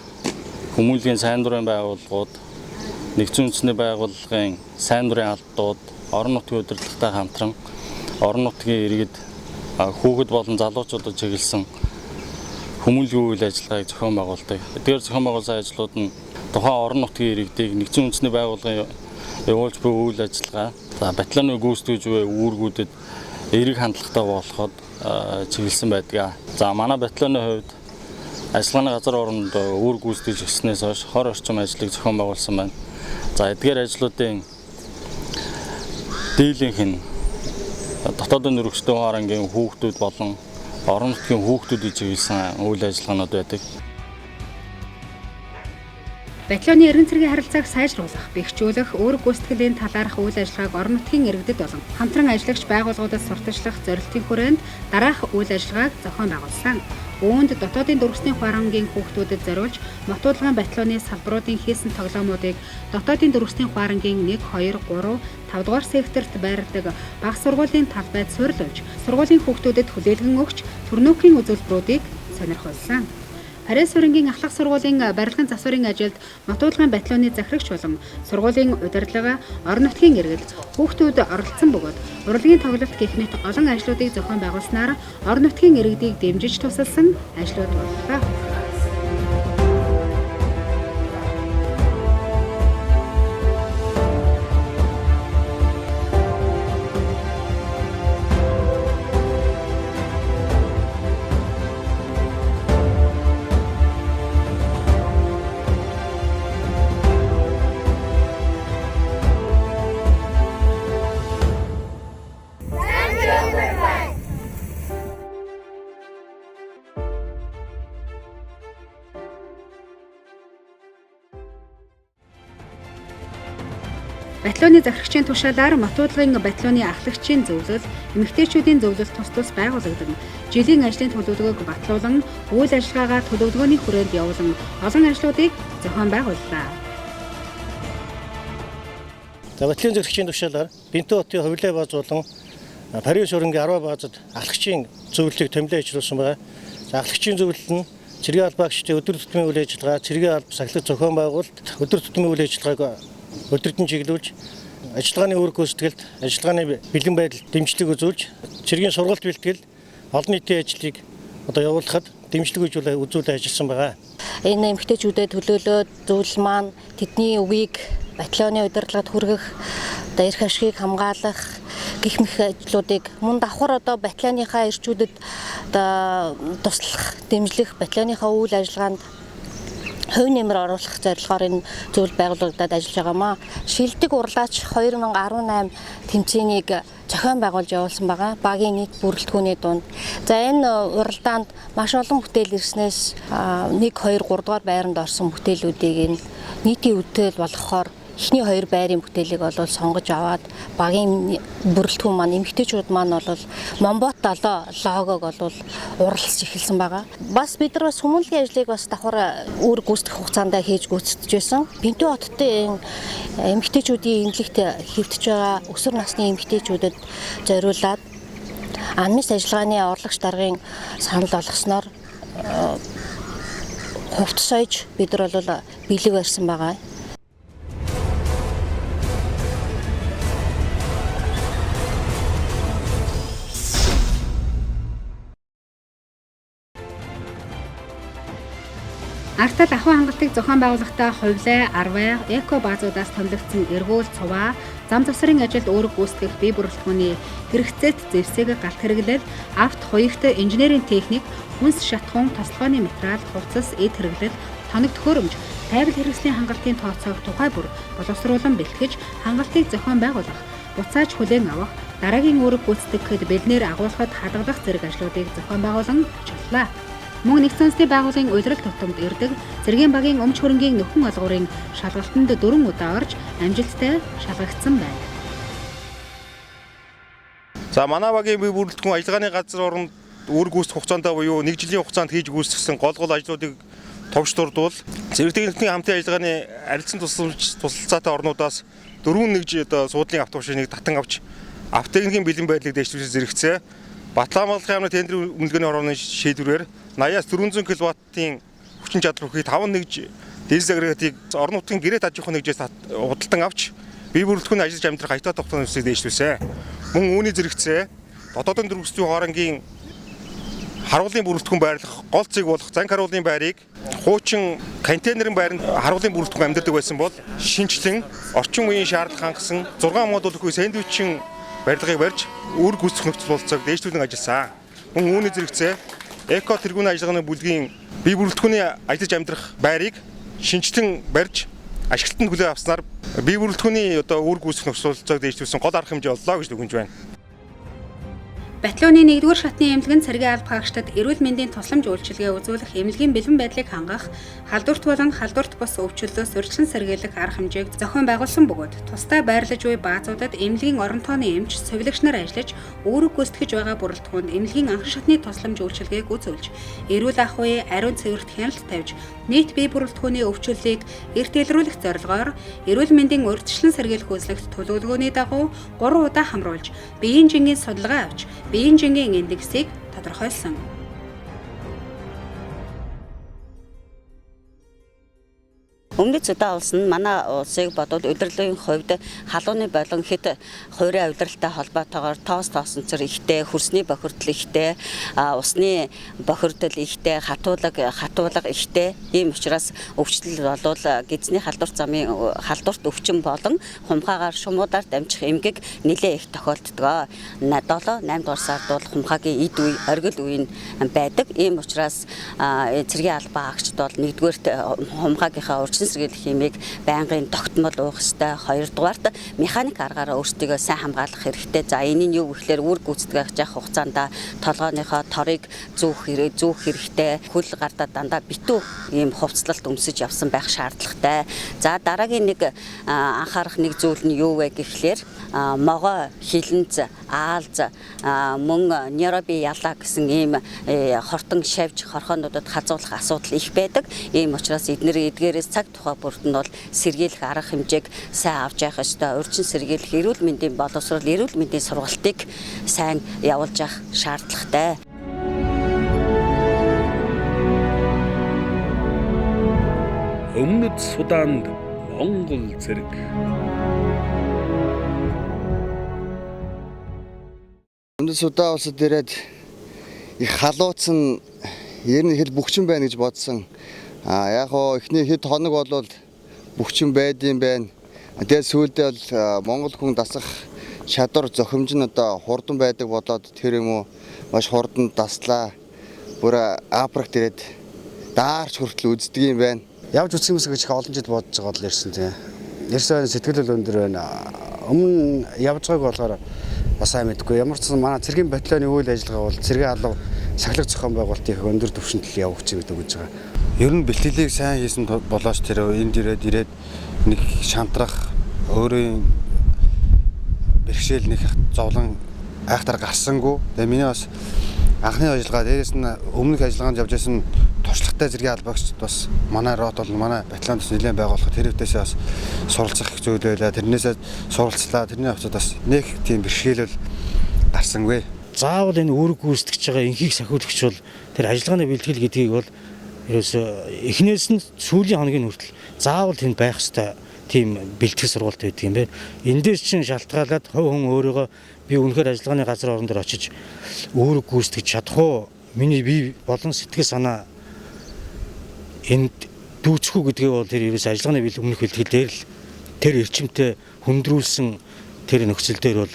хүмүүнлэгийн сайн дурын байгууллагууд, нэгдсэн үндэсний байгууллагын сайн дурын албадууд, орон нутгийн удирдлагатай хамтран орон нутгийн иргэд хүүхэд болон залуучуудад чиглэсэн хүмүүнлэгийн үйл ажиллагааг зохион байгуулдаг. Эдгээр зохион байгуулсан ажлууд нь тухайн орон нутгийн иргэдийг нэгдсэн үндэсний байгууллагын явуулж буй үйл ажиллагаа, батальоны гүйцэтгэж буй үүргүүдэд эерэг хандлагатай болоход чиглэсэн байдаг. За манай батальоны хувьд ажиллагааны газар оронд үүрэг гүйцэтгэж өгснээс хойш 20 орчим ажлыг зохион байгуулсан байна. За эдгээр ажлуудын дийлэнх нь дотоодын өргөжтэй хаарангийн хүүхдүүд болон орон нутгийн хүүхдүүдийг чиглэсэн үйл ажиллагаанууд байдаг. Батальоны иргэн цэргийн харилцааг сайжруулах, бэхжүүлэх, үүрэг гүйцэтгэлийн талаарх үйл ажиллагааг орон нутгийн иргэдэд болон хамтран ажиллагч байгууллагуудад сурталчлах зорилтын хүрээнд дараах үйл ажиллагааг зохион байгуулсан. Үүнд дотоодын дөрвөсний хуарангийн хүүхдүүдэд зориулж мотуудлагын батальоны салбаруудын хийсэн тоглоомуудыг дотоодын дөрвөсний хуарангийн 1, 2, 3, 5 дугаар секторт байрладаг бага сургуулийн талбайд суйрлуулж, сургуулийн хүүхдүүдэд хүлээлгэн өгч, төрнөөхийн үзүүлбэрүүдийг сонирхолсон. Парис суурингийн ахлах сургуулийн барилгын засварын ажилд мотуудлагын батальоны захирагч болон сургуулийн удирдлага, орон нутгийн иргэд, хүүхдүүд оролцсон бөгөөд урлагийн тоглолт гэх мэт олон ажлуудыг зохион байгуулснаар орон нутгийн иргэдийг дэмжиж тусалсан ажлууд боллоо. Батальоны захирагчийн тушаалаар мотуудлагын батальоны ахлагчийн зөвлөл, эмэгтэйчүүдийн зөвлөл тус байгуулагдав. Жилийн ажлын төлөвлөгөөг батлуулан, үйл ажиллагаагаа төлөвлөгөөний хүрээнд явуулан олон ажлуудыг зохион байгууллаа. За батальоны захирагчийн тушаалаар Бинтэн хотын хувилаа бааз болон Парис суурингийн 10 баазад ахлагчийн зөвлөлийг томилоо ижруулсан байгаа. За ахлагчийн зөвлөл нь цэргийн албаагчдын өдөр тутмын үйл ажиллагаа, цэргийн алба сахилга зохион байгуулалт, өдөр тутмын үйл ажиллагааг өдөртөн чиглүүлж, ажиллагааны үр гүйцэтгэлд, ажиллагааны бэлэн байдалд дэмжлэг үзүүлж, цэргийн сургалт бэлтгэл, олон нийтийн ажлыг явуулахад дэмжлэг үзүүлж ажилласан байгаа. Энэ эмэгтэйчүүдэд төлөөлөөд зүйл маань тэдний үгийг батальоны удирдлагад хүргэх, эрх ашигыг хамгаалах гэх мэт ажлуудыг мөн давхар батальоныхаа эрчүүдэд туслах, дэмжлэх, батальоныхаа үйл ажиллагаанд хувь нэмэр оруулах зорилгоор энэ зүйл байгуулагдаад ажиллаж байгаамаа. Шилдэг урлаач 2018 тэмцээнийг зохион байгуулж явуулсан байгаа. Багийн нийт бүрэлдэхүүний дунд. За энэ уралдаанд маш олон бүтээл ирснээс 1, 2, 3 дугаар байранд орсон бүтээлүүдийг нийтийн үтэл болгохоор эхний 2 байрын бүтээлийг сонгож аваад багийн бүрэлдэхүүн маань эмэгтэйчүүд маань Монбот 7 логог уралсж эхэлсэн байгаа. Бас бид нар хүмүүнлэгийн ажлыг бас давхар үүрэг гүйцэтгэх хугацаанд хийж гүйцэтгэж байсан. Бинтүү хотын эмэгтэйчүүдийн эмнэлэгт хэвтэж байгаа өсвөр насны эмэгтэйчүүдэд зориулаад анмис ажиллагааны орлогч даргын санал болгосноор хувьд сойж бид нар бэлэг барьсан байгаа. Артад ахуйн хангалтыг зохион байгуулахдаа хувилаа, арвай, эко баазуудаас томилогдсон эргүүл, цуваа, зам завсрын ажилд үүрэг гүйцэтгэх бие бүрэлдэхүүний хэрэгцээт зэвсэг галт хэрэглэл, авт хуягт инженерийн техник, хүнс шатхуун, тослогооны материал, хувцас, эд хэрэглэл, тоног төхөөрөмж, тайвал хэрэгслийн хангалтын тооцоог тухай бүр боловсруулан бэлтгэж хангалтыг зохион байгуулах, буцааж хүлээн авах, дараагийн үүрэг гүйцэтгэхэд бэлнээр агуулгад хадгалах зэрэг ажлуудыг зохион байгуулан ажиллаа. Мөн нэгдсэн үндэсний байгууллагын улирал тутамд ирдэг цэргийн багийн өмч хөрөнгийн нөхөн олгуурын шалгалтанд 4 удаа орж амжилттай шалгагдсан байна. За манай багийн бие бүрэлдэхүүн ажиллагааны газар оронд үүрэг гүйцэтгэх хугацаанд буюу 1 жилийн хугацаанд хийж гүйцэтгсэн гол ажлуудыг товч дурдвал цэрэг техникийн хамтын ажиллагааны арилцсан тусалцаатай орнуудаас 4 нэгж суудлын автобусыг татан авч автотехникийн бэлэн байдлыг дэвшүүлэх зэрэгцээ Батламгалахын яамны тендер үнэлгээний хорооны шийдвэрээр 80-аас 400 кВт-ийн хүчин чадвар хүлээх 5 нэгж дизель агрегатыг орон нутгийн гэрээ аж ахуйн нэгжээс худалдан авч бие бүрэлдэхүүний ажиллаж амьдрах аятаа тогтооны үсгийг дэвшүүлсэн. Мөн үүний зэрэгцээ дотоодын дөрвөсчийн хоорондын харуулын бүрэлдэхүүн байрлах гол цэг болох занг харуулын байрыг хуучин контейнерын байранд харуулын бүрэлдэхүүн амьдардаг байсан бол шинжлэн орчин үеийн шаардлага хангасан 6 модуль хүү сэндвичийн барилгыг барьж үүрэг гүйцэтгэх нөхцөл бололцоог дэвшүүлэн ажилласан. Мөн үүний зэрэгцээ эко тэргүүний ажиллагааны бүлгийн бие бүрэлдэхүүний ажиллаж амьдрах байрыг шинжлэн барьж ашиглалтанд хүлээн авснаар бие бүрэлдэхүүний үүрэг гүйцэтгэх нөхцөл бололцоог дэвшүүлсэн гол арга хэмжээ боллоо гэж дүгнэж байна. Батальоны 1-р шатны эмнэлэг нь цэргийн алба хаагчдад эрүүл мэндийн тусламж үйлчилгээ үзүүлэх, эмнэлгийн бэлэн байдлыг хангах, халдварт болон халдварт бус өвчлөлөөс урьдчилан сэргийлэх арга хэмжээг зохион байгуулсан бөгөөд тусдаа байрлаж буй баазуудад эмнэлгийн орон тооны эмч, цовилогч нар ажиллаж үүрэг гүйцэтгэж байгаа бүрэлдэхүүнд эмнэлгийн анхан шатны тусламж үйлчилгээг үзүүлж, эрүүл ахуй, ариун цэвэрт хяналт тавьж, нийт бие бүрэлдэхүүний өвчлөлийг эрт илрүүлэх зорилгоор эрүүл мэндийн урьдчилан сэргийлэх үйлчлэгт төлөвлөгөөний дагуу 3 удаа хамруулж, биеийн жингийн судалгаа авч биеийн жингийн индексийг тодорхойлсон. Өмнөд Судан улс нь манай улсыг бодвол удирдлагын хувьд халууны болон хэд хуурай удирдалтай холбоотойгоор тоосон ихтэй, хөрсний бохирдол ихтэй, усны бохирдол ихтэй, хатуулга ихтэй. Ийм учраас өвчлөл болвол гидсний халдварт замын халдварт өвчин болон хумхаагаар шумуудаар дамжих эмгэг нэлээд их тохиолддог. 7-8 дугаар сард бол хумхаагийн эд үе, оргил үе байдаг. Ийм учраас цэргийн албаа хаагчд бол 1-р хумхаагийнхаа урьдчилан сэргийлэх хэмээг байнгын тогтмол уух ёстой. 2-дугаарт механик аргаараа өөрсдөө сайн хамгаалах хэрэгтэй. За энэ нь юу гэхээр үүрэг гүйцэтгэх жах хугацаанд толгойнхоо торыг зүүх хэрэгтэй. Хөл гардаа дандаа битүү ийм хувцлалт өмсөж явсан байх шаардлагатай. За дараагийн нэг анхаарах нэг зүйл нь юу вэ гэхлээр могой, хилэнц, аалз, мөн нейроби ялаа гэсэн ийм хортон шавж хорхоонуудад хазуулах асуудал их байдаг. Ийм учраас эдгээрээс цаг тухай бүрд нь бол сэргийлэх арга хэмжээг сайн авч явах ёстой. Урьдчилан сэргийлэх эрүүл мэндийн боловсрол, эрүүл мэндийн сургалтыг сайн явуулж явах шаардлагатай. ÖМНÖД СУДАНД Монгол цэрэг. ÖМНÖД СУДАН улсад ирээд их халууцсан ер нь хэл бүхчин байна гэж бодсон. Яг хоо эхний хэд хоног болвол бүхчин байдсан байна. Тэгээд сүүлдээ бол Монгол хүн дасах чадвар зохимж нь одоо хурдан байдаг болоод тэр юм уу маш хурдан даслаа. Бүр Африкт ирээд даарч хүртэл үздэг юм байна. Явж үсэх юмс гэж их олон жил бодож байгаа л ирсэн тийм. Ирсэн сэтгэл өндөр байна. Өмнө явж байгааг болохоор бас сайн мэдгүй. Ямар ч манай цэргийн батальоны үйл ажиллагаа бол цэргийн алга сахилга зохион байгуулалт их өндөр түвшинд явах гэж гэж байгаа. Ер нь бэлтгэлийг сайн хийсэн болооч тэр энд ирээд нэг шантрах өөрийн бэрхшээл нэг зовлон айхтар гарсангүй. Тэгээ миний бас анхны ажиллагаа дээрээс нь өмнөх ажиллагаанд явж байсан туршлагатай зэргийн албаагч бас манай рот бол манай батальонд нэлээд байгуулах тэр өвдөөсөө бас суралцах зүйл байлаа. Тэрнээсээ суралцлаа. Тэрний явцад бас нэг тийм бэрхшээл гарсангүй. Заавал энэ үүрэг гүйцэтгэж байгаа энхийг сахиулагч бол тэр ажиллагааны бэлтгэл гэдгийг бол ерөөсөө эхнээс нь сүүлийн хоногийн хүртэл заавал тэнд байх ёстой тийм бэлтгэл сургалт байдаг юм байна. Эндээс чинь шалтгаалаад хувь хүн өөрийгөө би үнэхээр ажиллагааны газар орон дээр очиж үүрэг гүйцэтгэж чадах уу? Миний бие болон сэтгэл санаа энд дүүцэх үү гэдгээ бол тэр ерөөс ажиллагааны өмнөх бэлтгэл дээр л тэр эрчимтэй хөндрүүлсэн тэр нөхцөл дээр бол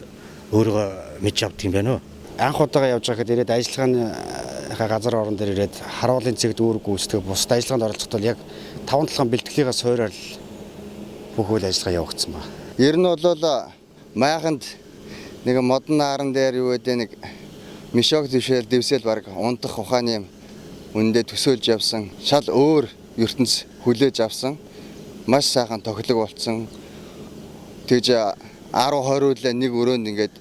өөрийгөө мэдж авдаг юм байна уу? Анх удаага явж байхад ирээд ажиллагааны газар орон дээр ирээд харуулын цэгт үүрэг гүйцэтгэх бусад ажиллагаанд оролцоход яг 5-7 бэлтгэлийнхаа суурьаар бүх үйл ажиллагаа явагдсан байна. Ер нь бол майханд нэг модон нааран дээр юу гэдэг нэг мишог дэвсэл баг унтах ухааны юм үндэ төсөөлж явсан. Шал өөр ертөнц хүлээж авсан. Маш сайхан тохилог болцсон. Тэгж 10-20 үлээ нэг өрөөнд ингээд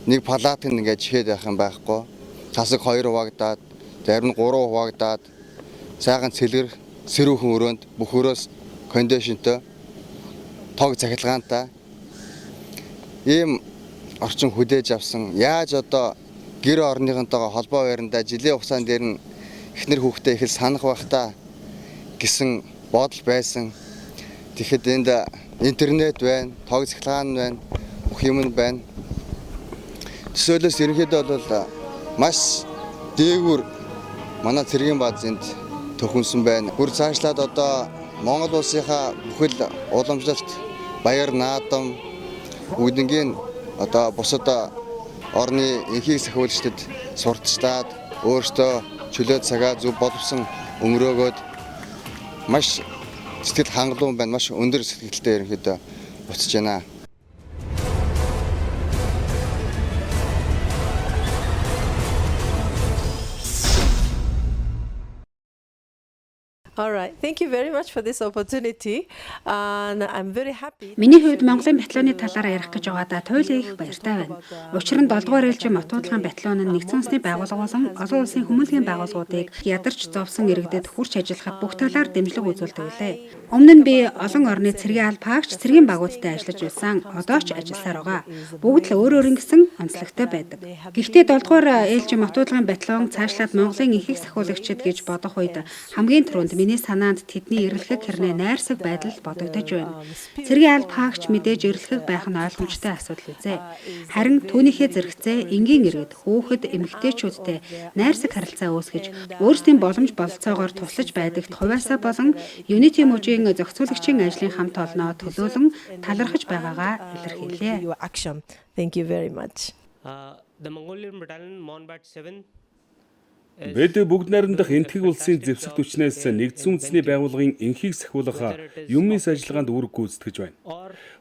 нэг палатыг ингээд чихээд байх юм байхгүй. Цасаг 2 хуваагдаад, зарим нь 3 хуваагдаад, сайхан цэлгэр сэрүүхэн өрөөнд бүх өрөөс кондишнтэй тог цахилгаантай ийм орчин хүлээж авсан. Яаж одоо гэр орныхонтойгоо холбоо байрандаа жилийн хугацаанд дээр нь эхнэр хүүхдээ их санах байх та гэсэн бодол байсан. Тэгэхэд энд интернет байна, тог цахилгаан байна, бүх юм байна. Төсөөлөөс ерөнхийдөө бол маш дээгүүр манай цэргийн бааз энд төхөнсөн байна. Бүр цаашлаад одоо Монгол улсынхаа бүхэл уламжлалт баяр наадам үүднгийн одоо бусад орны энхийг сахиулагчдад сурталчлаад өөртөө чөлөө цагаа зөв боловсон өнгөрөөгөөд маш сэтгэл хангалуун байна. Маш өндөр сэтгэлтэй ерөнхийдөө буцаж байна. All right. Thank you very much for this opportunity. And I'm very happy. Миний хувьд Монголын батальоны талаар ярих гэж байгаадаа туйлын их баяртай байна. Учир нь 7-р ээлжийн Матуудлагын батальон нь нэгдсэн үндэсний байгууллага болон олон улсын хүмүүнлэгийн байгууллагуудыг ядарч зовсон иргэдэд хүрч ажиллахад бүх талаар дэмжлэг үзүүлдэг лээ. Өмнө нь би олон орны цэргийн албаагч, цэргийн багуудтай ажиллаж байсан. Одоо ч ажилласаар байгаа. Бүгд л өөр өөр ингэсэн онцлогтой байдаг. Гэхдээ 7-р ээлжийн Матуудлагын батальон цаашлаад Монголын энхийг сахиулагчид гэж бодох үед хамгийн түрүүнд миний санаанд тэдний эрэлхэг хэрнээ найрсаг байдал бодогдож байна. Цэргийн алба хаагч мэдээж эрэлхэг байх нь ойлгомжтой асуудал үзье. Харин түүнийхээ зэрэгцээ энгийн иргэд, хүүхэд, эмэгтэйчүүдтэй найрсаг харилцаа үүсгэж, өөрсдийн боломж бололцоогоор туслаж байдагт хувьяасаа болон Unity мужийн зохицуулагчийн ажлын хамт олноо төлөөлөн талархаж байгаагаа илэрхийлье. Thank you very much. The Mongolian battalion MONBAT 7 Бид бүгд найрамдах энтхэг улсын зэвсэг түвшнээс нэгдсэн үндэсний байгууллагын энхийг сахиулах UMNUD ажиллагаанд үүрэг гүйцэтгэж байна.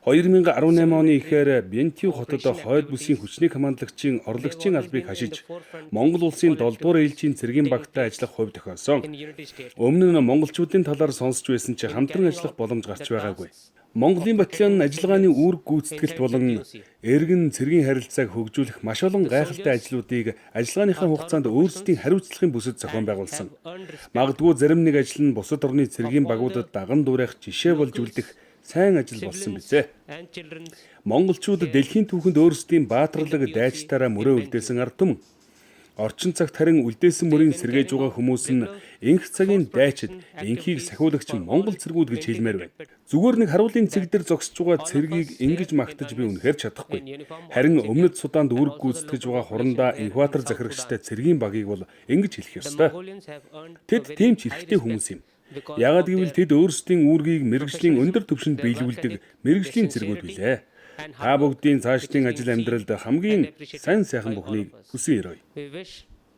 2018 оны ихээр Бентью хотод хойд бүсийн хүчний командлагчийн орлогчийн албыг хашиж Монгол улсын 7-р ээлжийн цэргийн багтаа ажиллах хувь тохиолсон. Өмнө нь монголчуудын талаар сонсч байсан ч хамтран ажиллах боломж гарч байгаагүй. Монголын батальон ажиллагааны үүрэг гүйцэтгэлт болон эргэн цэргийн харилцааг хөгжүүлэх маш олон гайхалтай ажлуудыг ажиллагааныхаа хугацаанд өөрсдийн хариуцлагын бүсэд зохион байгуулсан. Магадгүй зарим нэг ажил нь бусад орны цэргийн багуудад даган дуурайх жишээ болж үлдэх сайн ажил болсон бизээ. Монголчууд дэлхийн түүхэнд өөрсдийн баатарлаг дайчтаараа мөрөө үлдээсэн ард түмэн. Орчин цагт харин үлдээсэн мөрийг сэргээж байгаа хүмүүс нь энх цагийн дайчид энхийг сахиулагч Монгол цэргүүд гэж хэлмээр байна. Зүгээр нэг харуулын цэг дээр зогсож байгаа цэргийг ингэж магтаж би үнэхээр чадахгүй. Харин өмнөд Суданд үүрэг гүйцэтгэж байгаа хурандаа экватор захирагчтай цэргийн багийг бол ингэж хэлэх ёстой. Тэд тийм ч эрхтэй хүмүүс юм. Яагаад гэвэл тэд өөрсдийн үүргийг мэрэгжлийн өндөр түвшинд биелүүлдэг мэрэгжлийн цэргүүд билээ. Та бүгдийн цаашлын ажил амьдралд хамгийн сайн сайхан бүхнийг хүсэн өрөөе. We wish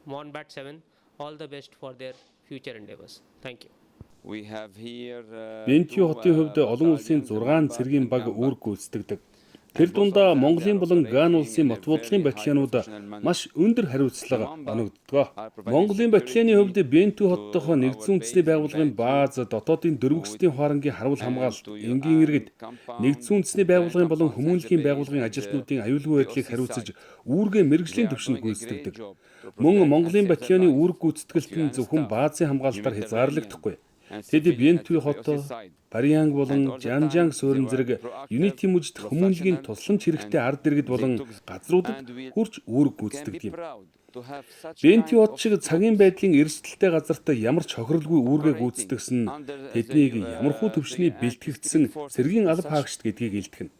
MONBAT 7 all the best for their future endeavors. Thank you. Бентью хотын хувьд олон улсын 6 цэргийн баг үүрэг гүйцэтгэдэг. Тэр дундаа Монголын болон Ган улсын мот бодлогын батальонууд маш өндөр хариуцлага оногддог. Монголын батальоны хувьд Бентью хот дахь нэгдсэн үндэсний байгууллагын бааз, дотоодын дөрвөсгийн хоорондын харвал хамгаалалт, энгийн иргэд, нэгдсэн үндэсний байгууллагын болон хүмүүнлэгийн байгууллагын ажилтнуудын аюулгүй байдлыг хариуцаж үүргээ мэрэгжлийн түвшинд гүйцэтгэдэг. Мөн Монголын батальоны үүрэг гүйцэтгэлт нь зөвхөн баазын хамгаалалтаар хязгаарлагдахгүй. Тэд Бентью хот, Парианг болон Жанжанг суурин зэрэг Unity мужид хүмүүнлэгийн тусламж хэрэгтэй ард иргэд болон газруудад хурж үүрэг гүйцэтгэдэг юм. Бентью хот шиг цагийн байдлын эрсдэлтэй газарт ямар ч хохирлгүй үүргээ гүйцэтгсэн нь тэднийг ямархуу төвшний бэлтгэгдсэн цэргийн алба хаагчд гэдгийг илтгэнэ.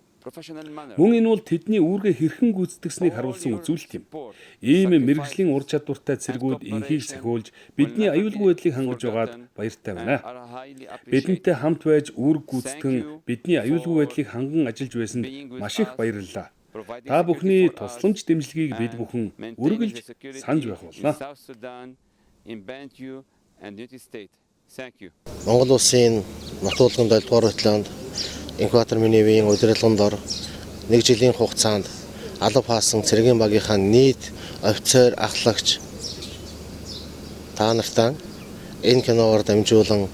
Мөн энэ бол тэдний үүргээ хэрхэн гүйцэтгсэнийг харуулсан үзүүлэлт юм. Ийм мэрэгжлийн ур чадвартай цэргүүд энхийг сахиулж бидний аюулгүй байдлыг хангаж байгаад баяртай байна. Бидэнтэй хамт байж үүрэг гүйцэтгэн бидний аюулгүй байдлыг ханган ажиллаж байсанд маш их баярлалаа. Та бүхний тусламж дэмжлэгийг бид бүхэн үргэлж санаж байх болно. Монгол улсын мот бодлогын 7 дугаар батальонд экватор минивийн удирдлагын дор 1 жилийн хугацаанд алба хаасан цэргийн багийнхаа нийт офицер ахлагч та нартай энэ киноор дамжуулан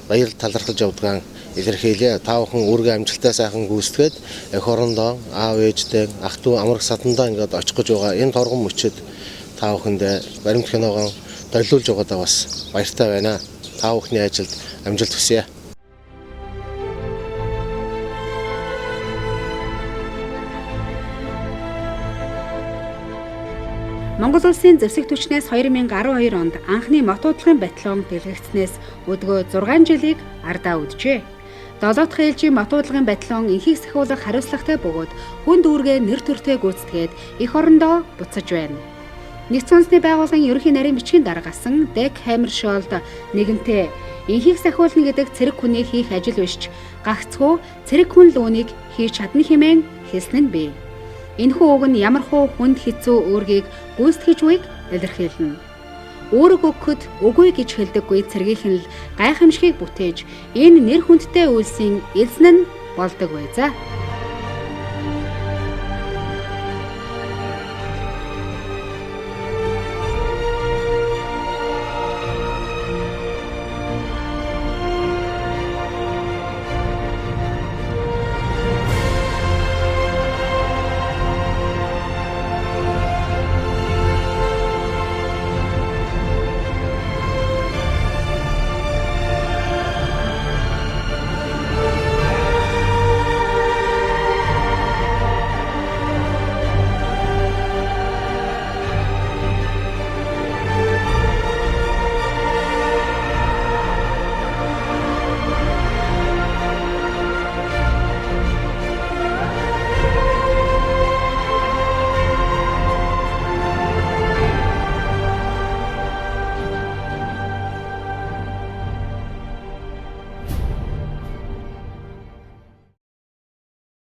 баяр талархаж явдгаан илэрхийлье. Та бүхэн үүргээ амжилттай сайхан гүйцэтгээд эх орондоо аав ээжтэй ах トゥ амрах сатандаа ингээд очих гэж байгаа энэ торгон мөчөд та бүхэндээ баримт киногоо долиулж байгаадаа бас баяртай байна. Та бүхний ажилд амжилт хүсье. Монгол улсын зэвсэг түвшнээс 2012 онд анхны мот бодлогын батальон дэлгэгдснээс өдгөө 6 жилийг ардаа үджээ. 7 дахь ээлжийн мот бодлогын батальон энхийг сахиулах хариуцлагатай бөгөөд хүнд үүргээ нэр төртэй гүйцэтгээд эх орондоо буцаж байна. Нэгдсэн үндэсний байгууллагын ерөнхий нарийн бичгийн дарга гасан Дек Хаммершолд нэгэнтээ энхийг сахиулна гэдэг цэрэг хүний хийх ажил биш гагцхүү цэрэг хүн л үүнийг хийж чадна хэмээн хэлсэн нь бий. Энэхүү үг нь ямархуу хүнд хэцүү үүргийг гүйцэтгэж буйг илэрхийлнэ. Үүрэг өгөхөд үгүй гэж хэлдэггүй цэргийнхэн л гайхамшигыг бүтээж энэ нэр хүндтэй үйлсийн эзэн нь болдог байзаа.